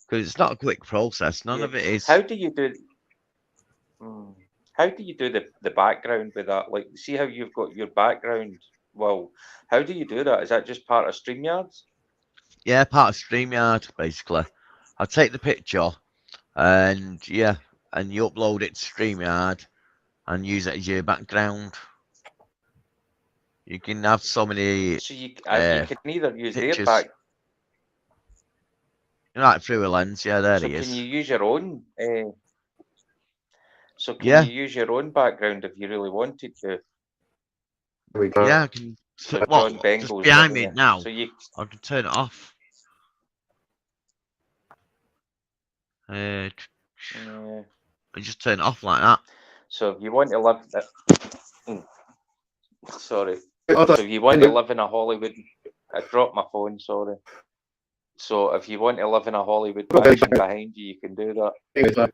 because it's not a quick process. None Yeah. of it is. How do you do? How do you do the background with that? Like, see how you've got your background. Well, how do you do that? Is that just part of StreamYards? Yeah, part of StreamYard basically. I take the picture and yeah, and you upload it to StreamYard and use it as your background. You can have so many So you can either use their pictures. back. Like through a lens, yeah, there So he can is. you use your own? So can Yeah. you use your own background if you really wanted to? There we go. Yeah, I can. So, John what? Just Bengal's behind giving me you. now. So you. I can turn it off. Yeah. I just turn it off like that. So if you want to live. Sorry. I So don't- if you want to live in a Hollywood, I dropped my phone. Sorry. So if you want to live in a Hollywood mansion behind you, you can do that. anyway, so-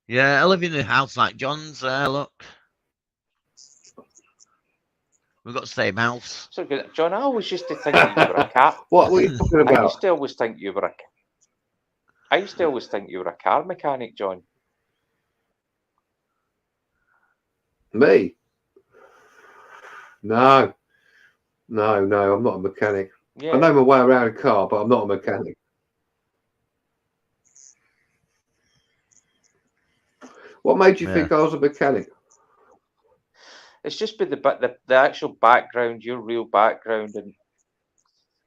Yeah, I live in a house like John's there. Look, we've got the same house. So good. John, I always used to think that you were a cat. What were you talking I about? used to always think you were a. I used to always think you were a car mechanic, John. Me? No. No, I'm not a mechanic. Yeah. I know my way around a car, but I'm not a mechanic. What made you think I was a mechanic? It's just been the actual background, your real background, and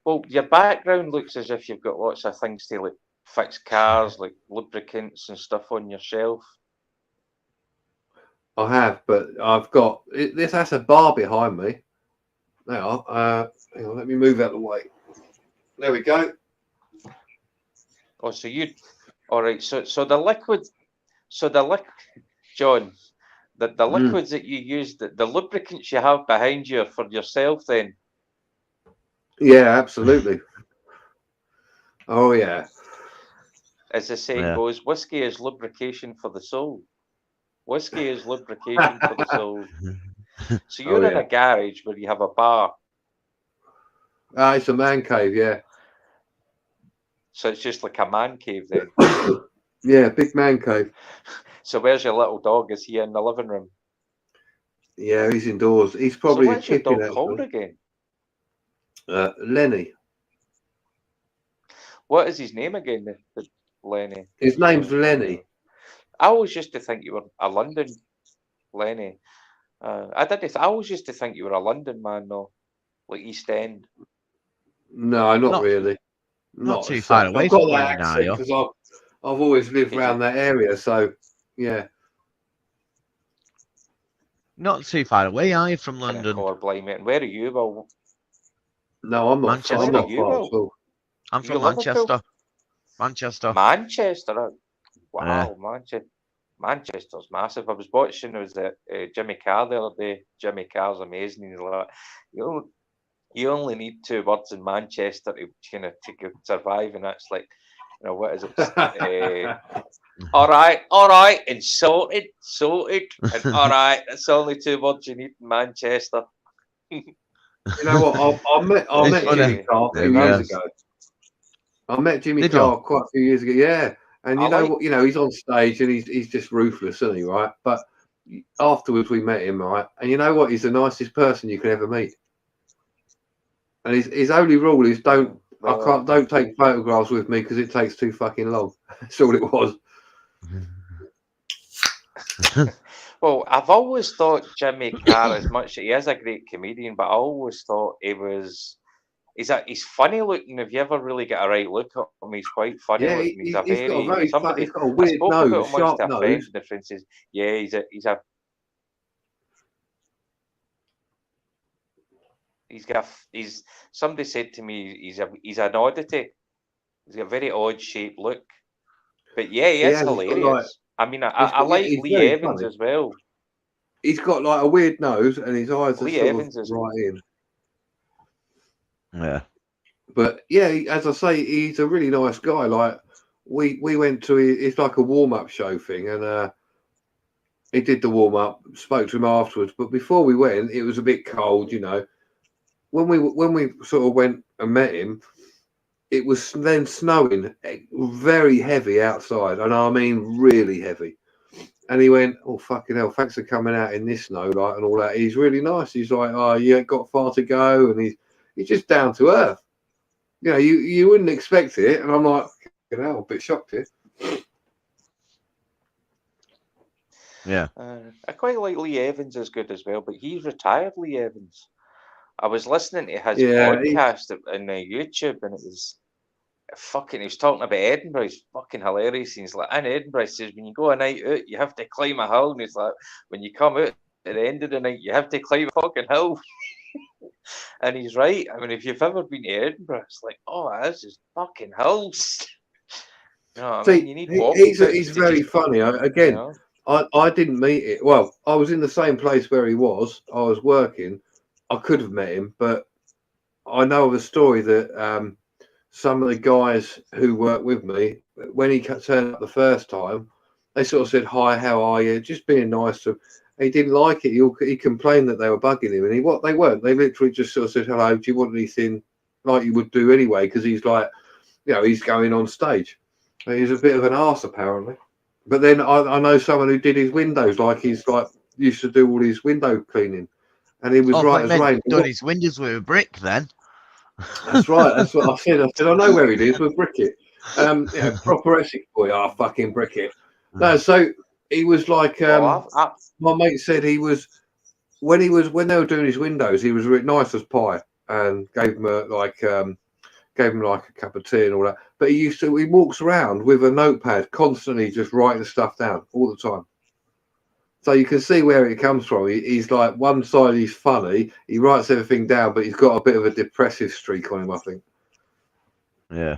well, your background looks as if you've got lots of things to like fix cars, like lubricants and stuff on your shelf. I have, but I've got this has a bar behind me. Now, hang on, let me move out of the way. There we go. Oh, so you, all right. So the liquid, John, the liquids that you use, the lubricants you have behind you are for yourself, then. Yeah, absolutely. Oh yeah. As the saying goes, whiskey is lubrication for the soul. Whiskey is lubrication for the soul. So you're in a garage where you have a bar. It's a man cave, yeah. So it's just like a man cave then. Yeah, big man cave. So where's your little dog? Is he in the living room? Yeah, he's indoors. He's probably so what's your chicken, dog called again? Lenny. What is his name again? Lenny. His name's Lenny. I always used to think you were a London Lenny. I always used to think you were a London man, though, like East End. No, not really. Not too far away I've got from that London, are accent you? because I've always lived around that area, so yeah. Not too far away, are you, from London? And where are you, Will? No, I'm not. Manchester. I'm not far at all. I'm from Manchester. Manchester. Manchester. Wow, Manchester's massive. I was watching. It was Jimmy Carr the other day. Jimmy Carr's amazing. He's like, you only need 2 words in Manchester to survive, and that's like, what is it? All right, and sorted, and all right. That's only 2 words you need in Manchester. You know what? I met Jimmy Carr a few years ago. I met Jimmy Carr quite a few years ago. Yeah, and you know what? He's on stage and he's just ruthless, isn't he? Right? But afterwards we met him, right? And you know what? He's the nicest person you could ever meet. And his only rule is don't take photographs with me because it takes too fucking long. That's all it was. Well, I've always thought Jimmy Carr, as much as he is a great comedian, but I always thought he's funny looking. Have you ever really get a right look at him? He's quite funny looking. He's got a weird nose, sharp nose. Differences. Yeah, somebody said to me he's an oddity. He's got a very odd shaped look. But yeah, he is hilarious. I mean, I like Lee Evans as well. he's got like a weird nose, and his eyes are Lee sort Evans of is right in. Yeah. But yeah, as I say, he's a really nice guy. Like we went to it's like a warm up show thing, and he did the warm up. Spoke to him afterwards, but before we went, it was a bit cold, you know. When we sort of went and met him, it was then snowing, very heavy outside, and I mean really heavy. And he went, "Oh fucking hell! Thanks for coming out in this snow, like and all that." He's really nice. He's like, "Oh, you ain't got far to go," and he's just down to earth. You know, you wouldn't expect it, and I'm like, "You know, a bit shocked here." Yeah. I quite like Lee Evans as good as well, but he's retired, Lee Evans. I was listening to his podcast in YouTube, and it was fucking. He was talking about Edinburgh. He's fucking hilarious. He's like, in Edinburgh, he says, when you go a night out, you have to climb a hill, and he's like, when you come out at the end of the night, you have to climb a fucking hill. And he's right. I mean, if you've ever been to Edinburgh, it's like, oh, this is fucking hills. You know what I mean? You need walking. He's very funny. Again, you know? I didn't meet it. Well, I was in the same place where he was. I was working. I could have met him, but I know of a story that some of the guys who worked with me, when he turned up the first time, they sort of said, "Hi, how are you?" Just being nice to him. He didn't like it. He complained that they were bugging him, and they weren't. They literally just sort of said, "Hello, do you want anything?" Like you would do anyway, because he's like, you know, he's going on stage. He's a bit of an arse apparently. But then I know someone who did his windows, like he's like used to do all his window cleaning, and he was right as rain. Done his windows with a brick then. That's right. That's what I said. I said I know where he is. We'll brick it. You know, proper Essex boy. Oh, fucking brick it. No, so he was like my mate said he was when they were doing his windows, he was really nice as pie and gave him like a cup of tea and all that. But he walks around with a notepad constantly just writing stuff down all the time. So you can see where it comes from. He's like one side he's funny, he writes everything down, but he's got a bit of a depressive streak on him, I think. Yeah.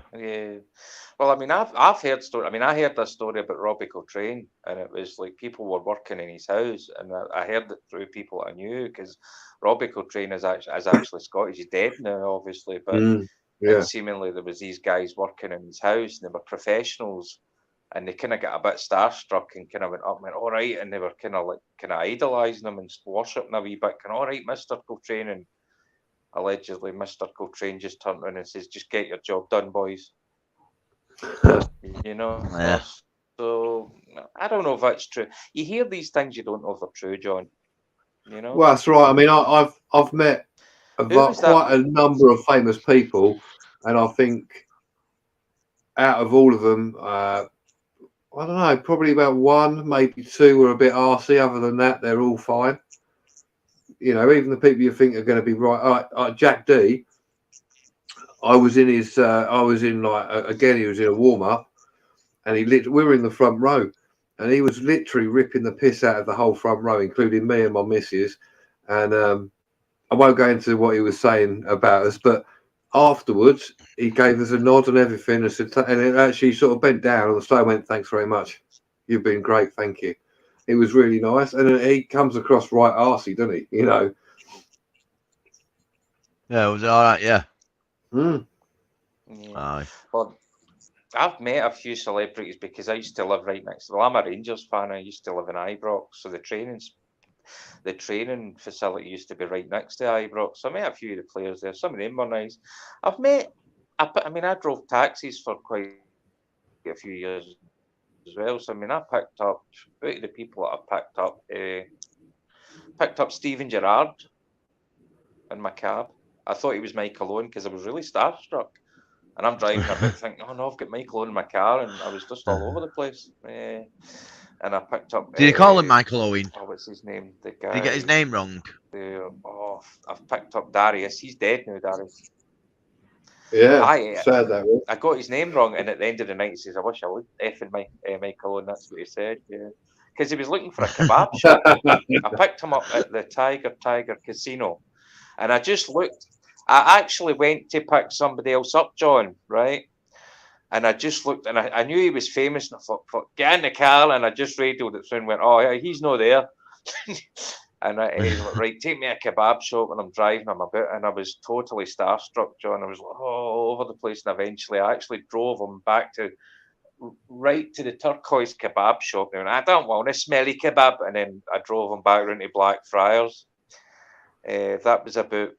Well, I mean, I've heard story. I mean, I heard this story about Robbie Coltrane, and it was like people were working in his house, and I heard it through people I knew because Robbie Coltrane is actually Scottish. He's dead now, obviously, but and seemingly there was these guys working in his house, and they were professionals, and they kind of got a bit starstruck and kind of went up and went, all right, and they were kind of idolising him and worshipping a wee bit, kind of, all right, Mr. Coltrane, and allegedly Mr. Coltrane just turned around and says, just get your job done, boys. You know, so I don't know if that's true. You hear these things, you don't know if they're true, John. You know. Well, that's right. I mean, I've met quite a number of famous people, and I think out of all of them, I don't know, probably about one, maybe two were a bit arsey. Other than that, they're all fine. You know, even the people you think are going to be right. Jack D. I was in his. I was in again. He was in a warm up, and we were in the front row, and he was literally ripping the piss out of the whole front row, including me and my missus. And I won't go into what he was saying about us, but afterwards he gave us a nod and everything, and said, and it actually sort of bent down on the stage and went, "Thanks very much. You've been great. Thank you." It was really nice, and he comes across right arsey, doesn't he? You know. Yeah, it was all right. Yeah. Yeah. Well, I've met a few celebrities because I used to live right next to. Well, I'm a Rangers fan. I used to live in Ibrox, so the training facility used to be right next to Ibrox. So I met a few of the players there. Some of them were nice. I drove taxis for quite a few years as well. So I mean, I picked up out of the people that I picked up Steven Gerrard in my cab. I thought he was Michael Owen because I was really starstruck. And I'm driving about thinking, oh no, I've got Michael Owen in my car, and I was just all over the place. And I picked up. Did you call him Michael Owen? Oh, what's his name? The guy. Did you get his name wrong? I've picked up Darius. He's dead now, Darius. Yeah, sad that way. I got his name wrong, and at the end of the night, he says, "I wish I would effing Michael Owen." That's what he said. Yeah, because he was looking for a kebab shop. I picked him up at the Tiger Casino, and I just looked. I actually went to pick somebody else up, John, right? And I just looked, and I knew he was famous, and I thought, get in the car, and I just radioed it through and went, oh, yeah, he's not there. And he's like, right, take me a kebab shop, and I'm driving him about, and I was totally starstruck, John. I was like, all over the place, and eventually I actually drove him back to right to the turquoise kebab shop. And I don't want a smelly kebab, and then I drove him back around to Blackfriars. That was about,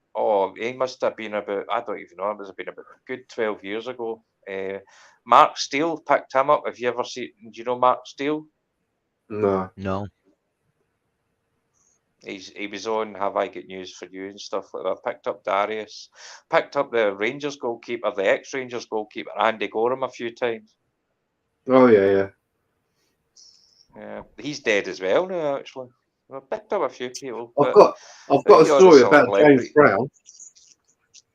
he must have been about, I don't even know, it must have been about a good 12 years ago. Mark Steele picked him up. Have you ever seen, do you know Mark Steele? No. No. He was on Have I Got News For You and stuff like that. Picked up Darius, picked up the Rangers goalkeeper, the ex-Rangers goalkeeper, Andy Gorham, a few times. Oh yeah. Yeah, he's dead as well now, actually. I picked up a few people. I've got a story about James Brown.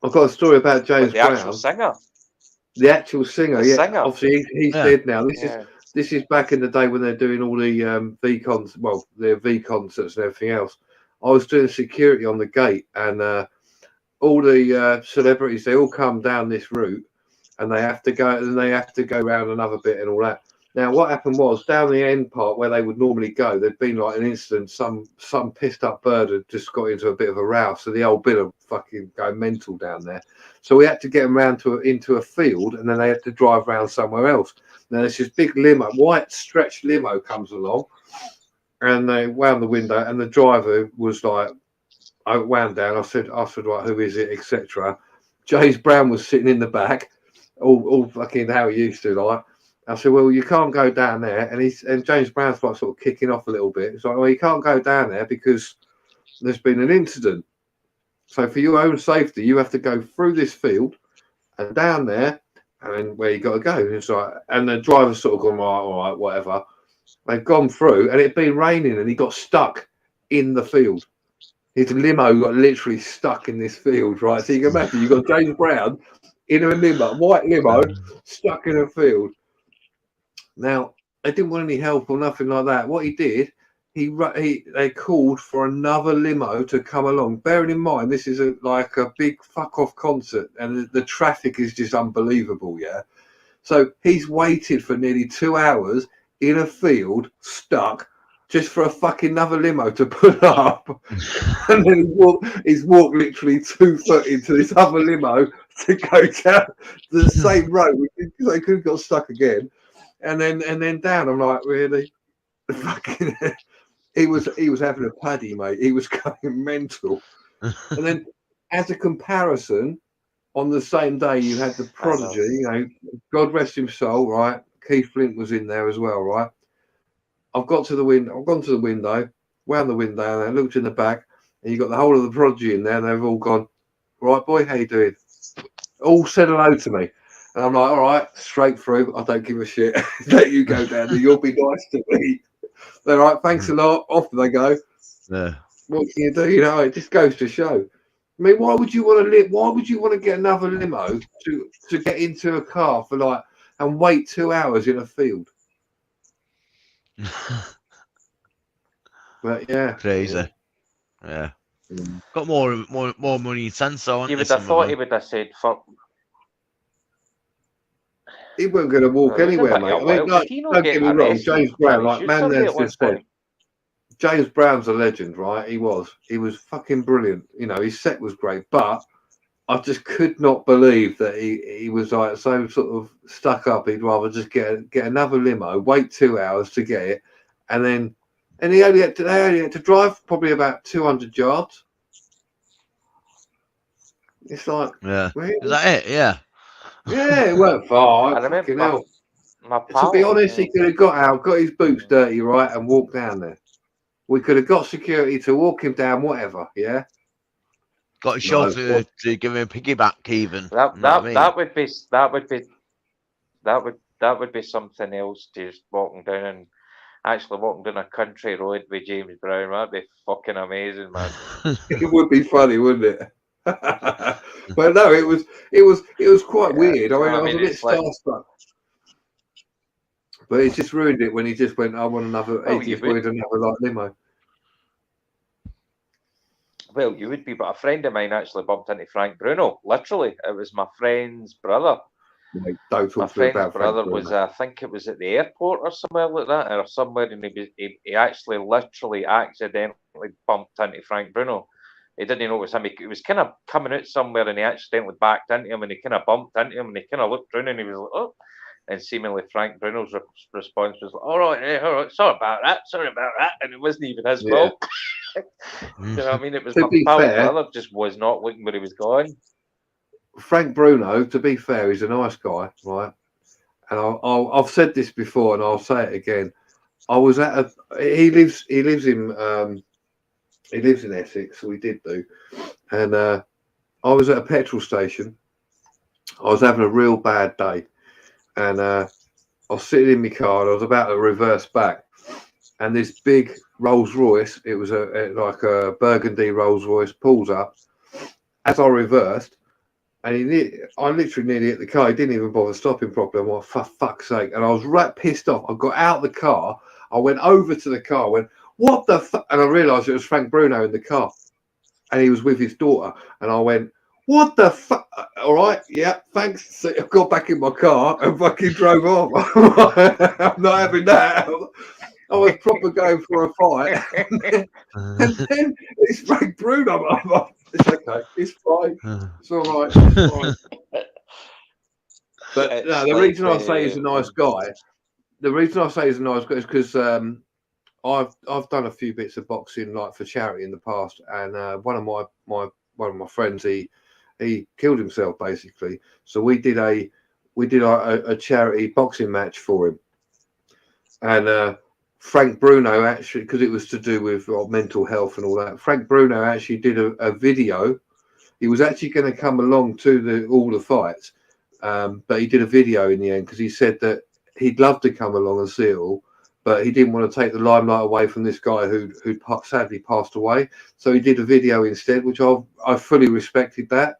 I've got a story about James the Brown. actual singer. The actual singer, The yeah. singer. Obviously, he's dead now. This is back in the day when they're doing all the V concerts and everything else. I was doing security on the gate, and all the celebrities, they all come down this route, and they have to go around another bit and all that. Now, what happened was, down the end part where they would normally go, there'd been like an incident. Some pissed up bird had just got into a bit of a row, so the old bit of fucking go mental down there. So we had to get them round into a field, and then they had to drive round somewhere else. Now there's this big limo, white stretched limo comes along, and they wound the window, and the driver was like, I wound down. I said, right, who is it, etc. James Brown was sitting in the back, all fucking how he used to like. I said, well, you can't go down there, and James Brown's like sort of kicking off a little bit. It's like, well, you can't go down there because there's been an incident. So for your own safety, you have to go through this field and down there, and where you got to go. It's like, and the driver's sort of gone, all right, whatever. They've gone through, and it'd been raining, and he got stuck in the field. His limo got literally stuck in this field, right? So you can imagine you've got James Brown in a limo, white limo, stuck in a field. Now, they didn't want any help or nothing like that. What he did, they called for another limo to come along. Bearing in mind, this is like a big fuck off concert, and the traffic is just unbelievable. Yeah, so he's waited for nearly 2 hours in a field, stuck, just for a fucking another limo to pull up, and then he's walked literally 2 foot into this other limo to go down the same road. They could have got stuck again, and then down. I'm like, really? Fucking. He was having a paddy, mate. He was going mental. And then, as a comparison, on the same day you had the Prodigy. You know, God rest his soul, right? Keith Flint was in there as well, right? I've gone to the window, wound the window, and I looked in the back, and you got the whole of the Prodigy in there, and they've all gone, right, boy, how you doing? All said hello to me. And I'm like, all right, straight through. I don't give a shit. Let you go down there. You'll be nice to me. They're right, thanks a lot. Off they go. Yeah. What can you do? You know, it just goes to show. I mean, why would you want to get another limo to get into a car for like and wait 2 hours in a field? But yeah, Crazy. Yeah. Got more money in sense, though. You would have thought he would have said, fuck. He wasn't going to walk anywhere, mate. I mean, don't get me wrong, James Brown, like man, there's just said, James Brown's a legend, right? He was fucking brilliant. You know, his set was great, but I just could not believe that he was like so sort of stuck up. He'd rather just get another limo, wait 2 hours to get it, and he only had to drive probably about 200 yards. It's like, yeah, really? Is that it? Yeah. Yeah, it weren't far. I remember my To pal, be honest, he could have got out, got his boots dirty, right, and walked down there. We could have got security to walk him down, whatever. Yeah. Got a chauffeur to give him a piggyback, even. That would be something else. Just walking down a country road with James Brown. That'd be fucking amazing, man. It would be funny, wouldn't it? But no, it was quite weird. I mean, I was a bit starstruck. But it just ruined it when he just went, I want another 80 quid, another like limo. Well, but a friend of mine actually bumped into Frank Bruno. Literally, it was my friend's brother. Mate, don't My talk to me friend's about Frank brother was, Bruno. I think it was at the airport or somewhere like that, or somewhere, and he actually literally accidentally bumped into Frank Bruno. He didn't know it was him. He was kind of coming out somewhere, and he accidentally backed into him, and he kind of bumped into him, and he kind of looked around, and he was like, "Oh!" And seemingly Frank Bruno's response was like, "All right, sorry about that, and it wasn't even his Yeah. fault. You know what I mean? It was To my be pal's fair- brother just was not looking where he was going. Frank Bruno, to be fair, he's a nice guy, right? And I've said this before, and I'll say it again. I was at a. He lives in Essex. We did do, and I was at a petrol station. I was having a real bad day, and I was sitting in my car, and I was about to reverse back, and this big Rolls Royce. It was like a burgundy Rolls Royce. Pulls up as I reversed. And I literally nearly hit the car. He didn't even bother stopping properly. I'm like, for fuck's sake. And I was right pissed off. I got out of the car. I went over to the car, went, what the fuck? And I realised it was Frank Bruno in the car. And he was with his daughter. And I went, what the fuck? All right, yeah, thanks. So I got back in my car and fucking drove off. I'm not having that. I was proper going for a fight. And then it's Frank Bruno. It's okay. It's fine. It's all right. It's fine. But It's no, the like, reason I say he's a nice guy, is because I've done a few bits of boxing like for charity in the past, and one of my friends he killed himself basically. So we did a charity boxing match for him, and Frank Bruno actually, because it was to do with mental health and all that. Frank Bruno actually did a video. He was actually going to come along to all the fights, but he did a video in the end because he said that he'd love to come along and see it all, but he didn't want to take the limelight away from this guy who'd sadly passed away. So he did a video instead, which I fully respected that.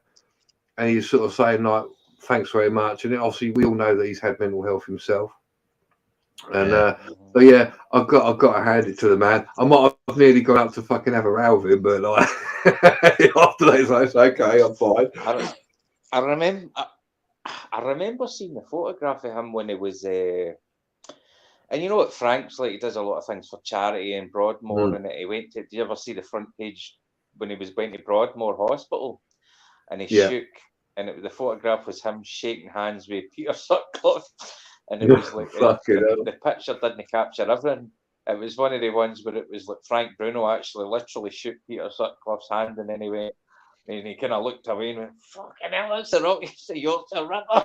And he's sort of saying like, thanks very much. And obviously we all know that he's had mental health himself. And but yeah, I've got to hand it to the man. I might have nearly gone up to fucking have a row with him, but like after that, it's okay, I'm fine. I remember seeing the photograph of him when he was, and you know what Frank's like. He does a lot of things for charity in Broadmoor, and he went to. Did you ever see the front page when he was going to Broadmoor Hospital, and he shook, and the photograph was him shaking hands with Peter Sutcliffe. And it was like the picture didn't capture everything. It was one of the ones where it was like Frank Bruno actually literally shook Peter Sutcliffe's hand, and then he went, and he kind of looked away and went, "Fucking hell, that's the Rocky, it's the Yorkshire River."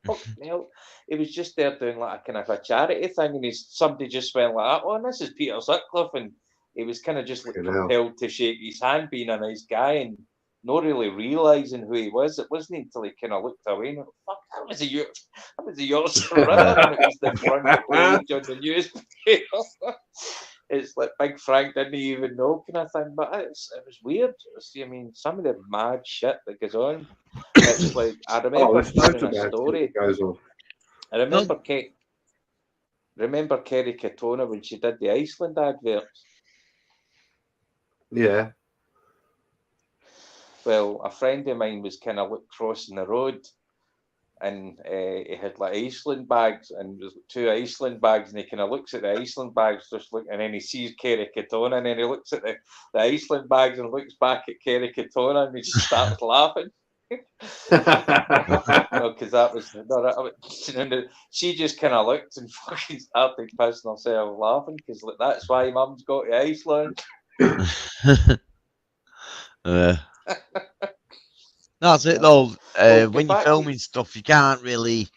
Fucking hell. He was just there doing like a kind of a charity thing, and somebody just went like, "Oh, and this is Peter Sutcliffe," and he was kind of just like compelled to shake his hand, being a nice guy, and not really realising who he was. It wasn't until he kind of looked away and went, "Fuck, that was the Yorkshire River," and it was the front page on the newspaper. It's like Big Frank didn't even know, kind of thing. But it was weird. I mean, some of the mad shit that goes on. It's like I remember hearing a story. Goes on. I remember Kerry Katona when she did the Iceland adverts. Yeah. Well, a friend of mine was kind of crossing the road, and he had like Iceland bags, and there's 2 Iceland bags, and he kind of looks at the Iceland bags, and then he sees Kerry Katona, and then he looks at the Iceland bags and looks back at Kerry Katona, and he just starts laughing. Because that was she just kind of looked and fucking started pissing herself laughing because that's why Mum's got to Iceland. That's it though. When you're filming stuff, you can't really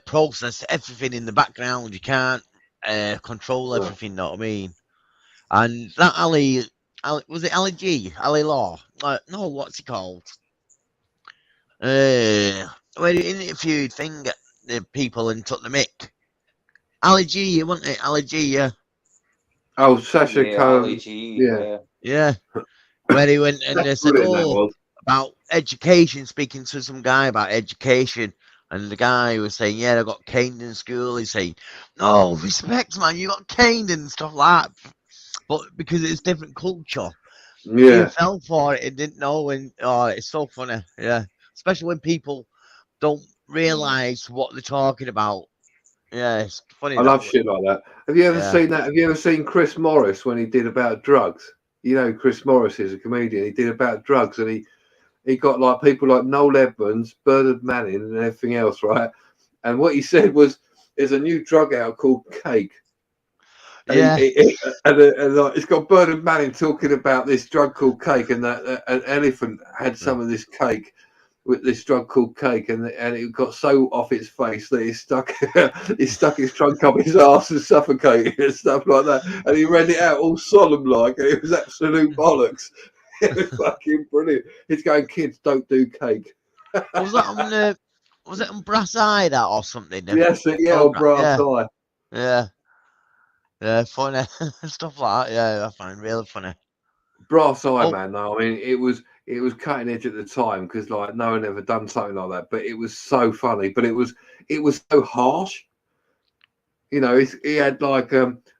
process everything in the background. You can't control everything. Know what I mean? And that Ali, was it Ali G? Ali Law? No, what's he called? When he interviewed the people and took the mic. Ali G, wasn't it? Ali G, yeah. Oh, Sasha Cohen. Ali G, yeah. Where he went and they said, about education, speaking to some guy about education, and the guy was saying, "Yeah, I got caned in school." He's saying, "No, respect, man, you got caned and stuff like that." But because it's different culture, he fell for it and didn't know. And it's so funny, yeah. Especially when people don't realise what they're talking about. Yeah, it's funny. I love shit like that. Have you ever Yeah. seen that? Have you ever seen Chris Morris when he did about drugs? You know, Chris Morris is a comedian. He did about drugs, and he got like people like Noel Edmonds, Bernard Manning, and everything else, right? And what he said was, "There's a new drug out called cake." And, Yeah. and like, it's got Bernard Manning talking about this drug called cake, and that an elephant had some of this cake with this drug called cake, and it got so off its face that it stuck his trunk up his arse and suffocated and stuff like that. And he read it out all solemn like, and it was absolute bollocks. It was fucking brilliant. He's going, kids, don't do cake. Was that on was it on Brass Eye that or something? Yes, yeah, on Brass Eye. Yeah. Yeah, funny. Stuff like that, yeah, I find really funny. Brass Eye, Oh. man, though. I mean, it was cutting edge at the time because like no one ever done something like that. But it was so funny. But it was so harsh. You know, he had like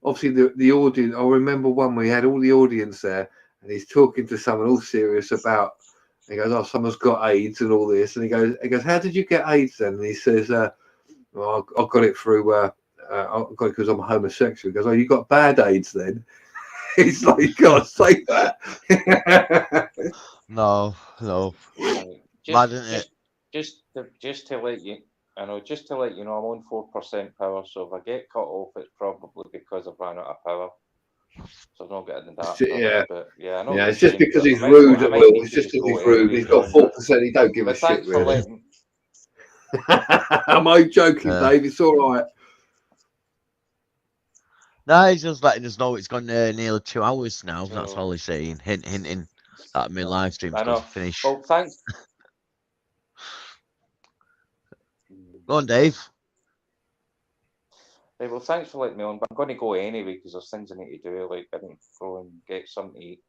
obviously the audience. I remember one where he had all the audience there, and he's talking to someone all serious about. He goes, "Oh, someone's got AIDS and all this," and he goes, "How did you get AIDS then?" And he says, "Well, I got it through. I got it because I'm homosexual." He goes, "Oh, you got bad AIDS then?" He's like, "You can't say that." No. Mad, isn't it? Just to let you, I know, just to let you know, I'm on 4% power, so if I get cut off, it's probably because I've run out of power. So I've not got an adapter. Yeah, but yeah, I know. yeah. What it's just you're saying, because but he's I might rude go- I at might Will. need It's to just because go he's rude. anyway, He's got John. 4%. He don't give a But shit, thanks for really. letting. I'm only joking, Dave. It's all right. No, he's just letting us know it's gone nearly 2 hours now. So- That's all he's saying. Hinting that my live stream's I going know. to finish. Well, thanks. Go on, Dave. Right, well, thanks for letting me on, but I'm going to go anyway because there's things I need to do. Like I need to go and get something to eat.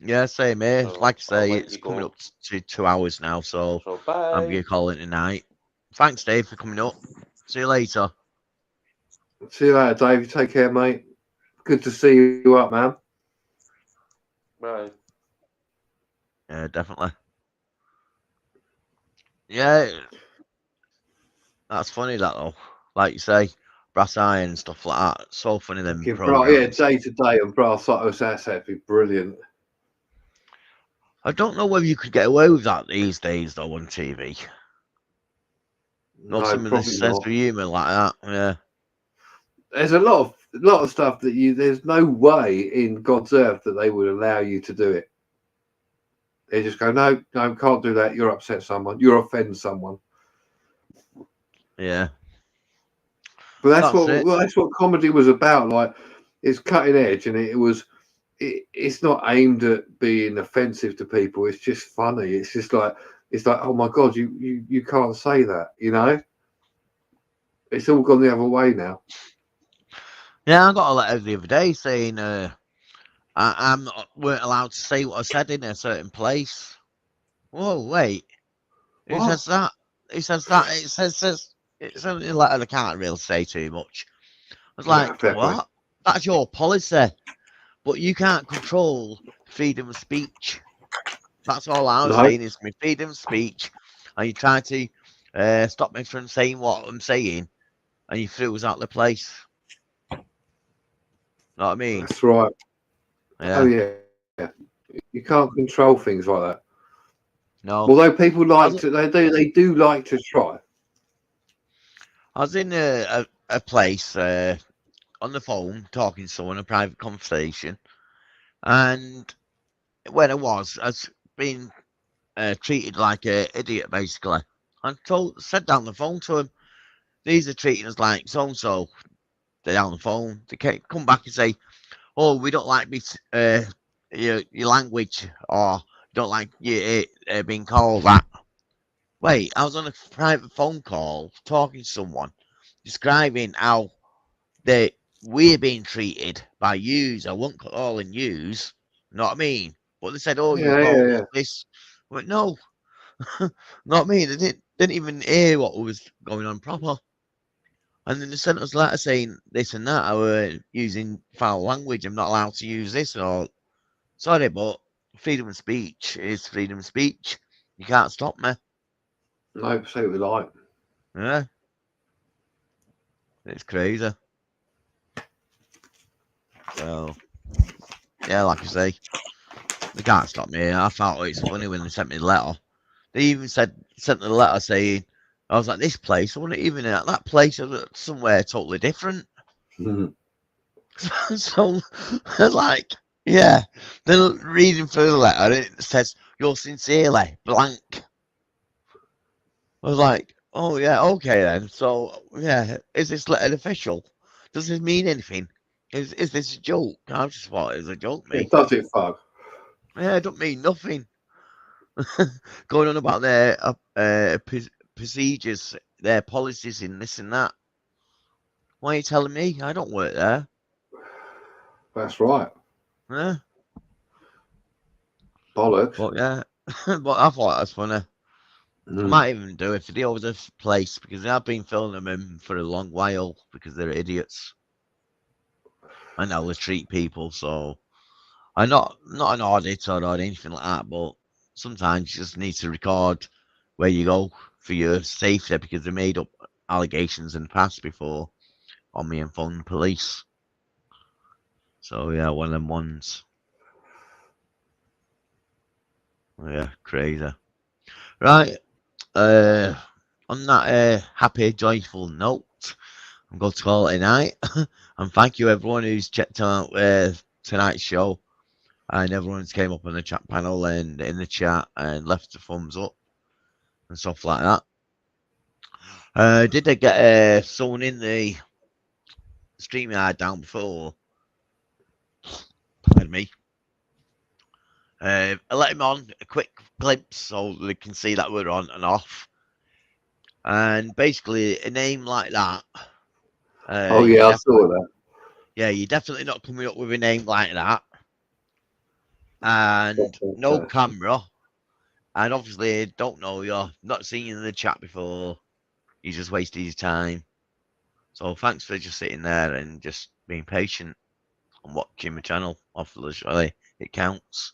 Yeah, same here. So Like I I'll say, let it's you coming go. up to 2 hours now, so So I'm bye. going to call it tonight. Thanks, Dave, for coming up. See you later. See you later, Dave. Take care, mate. Good to see you up, man. Bye. Yeah, definitely. Yeah, that's funny, that though. Like you say, Brass Eye and stuff like that. So funny, them Yeah, programs. day to day on Brass Eye. That'd be brilliant. I don't know whether you could get away with that these days, though, on TV. No, Not some of this probably sense not. of humour like that. Yeah. There's a lot of stuff that there's no way in God's earth that they would allow you to do it. They just go, no, can't do that. You'll upset someone. You'll offend someone. Yeah. But that's it. what comedy was about. Like, it's cutting edge, and it's not aimed at being offensive to people. It's just funny. It's like, oh my God, you can't say that. You know, it's all gone the other way now. Yeah, I got a letter the other day saying weren't allowed to say what I said in a certain place. Whoa, wait. Who What? says that? Who says that? It says it's only a letter. I can't really say too much. I was like, Fair what? play. That's your policy, but you can't control freedom of speech. That's all I was saying is my freedom of speech, and you try to stop me from saying what I'm saying, and you threw us out the place. Know what I mean? That's right. Yeah. Oh yeah. You can't control things like that. No. Although people like to, they do like to try. I was in a place on the phone talking to someone, a private conversation, and when I was being treated like an idiot, basically. I said down the phone to him, these are treating us like so and so. They're down the phone. They can't come back and say, "Oh, we don't like your language," or "Don't like you being called that." Wait, I was on a private phone call talking to someone, describing how we're being treated by yous. I won't call in yous. You know what I mean? But they said, "Oh, you call us this." I went, "No, not me." They didn't even hear what was going on proper. And then they sent us a letter saying this and that. I were using foul language. I'm not allowed to use this or sorry, but freedom of speech is freedom of speech. You can't stop me. No, say what we like. Yeah. It's crazy. So, yeah, like I say, they can't stop me. I thought it's funny when they sent me the letter. They even sent the letter saying, I was like, this place, I wasn't even at that place, I was somewhere totally different. So, like, yeah. Then reading through the letter, it says, yours sincerely, blank. I was like, oh, yeah, okay then. So, yeah, is this letter official? Does this mean anything? Is this a joke? I just thought it was a joke, Yeah, mate. does it, fuck? Yeah, it don't mean nothing. Going on about their procedures, their policies, and this and that. Why are you telling me? I don't work there. That's right. Yeah, Bollocks. but yeah, but I thought that was funny. I might even do a video of this place because I've been filming them for a long while because they're idiots. I know they treat people so. I'm not an auditor or anything like that, but sometimes you just need to record where you go for your safety because they made up allegations in the past before on me and phone the police. So yeah, one of them ones. Yeah, crazy. Right. On that happy, joyful note, I'm going to call it a night. And thank you everyone who's checked out tonight's show. And everyone's came up on the chat panel and in the chat and left a thumbs up and stuff like that. Did I get someone in the stream I had down before? Pardon me. I let him on a quick glimpse so they can see that we're on and off. And basically, a name like that. Oh yeah, I saw that. Yeah, you're definitely not coming up with a name like that. And no camera. And obviously, don't know you, not seen you in the chat before. You just wasted your time. So thanks for just sitting there and just being patient and watching my channel. Obviously, it counts.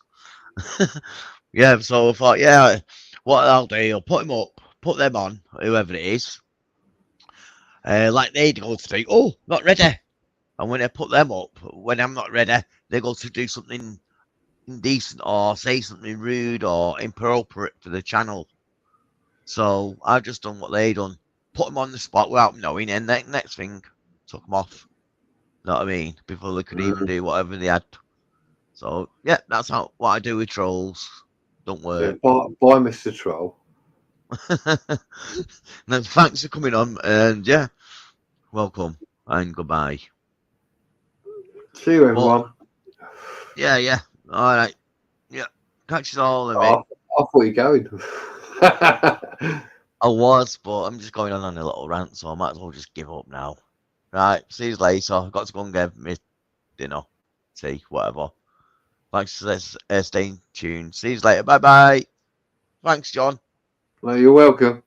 Yeah, so I thought, yeah, what I'll do, I'll put them on, whoever it is. Like they go to say, oh, not ready. And when I put them up, when I'm not ready, they go to do something indecent or say something rude or inappropriate for the channel. So I've just done what they done, put them on the spot without knowing, and then next thing, took them off. Know what I mean? Before they could even do whatever they had. So yeah, that's what I do with trolls. Don't work. Yeah, bye, Mr. Troll. Then thanks for coming on, and yeah, welcome and goodbye. See you, everyone. Yeah. All right. Yeah. Catch you all in a I thought you were going. I was, but I'm just going on a little rant, so I might as well just give up now. Right. See you later. I've got to go and get me dinner, tea, whatever. Thanks for staying tuned. See you later. Bye bye. Thanks, John. Well, you're welcome.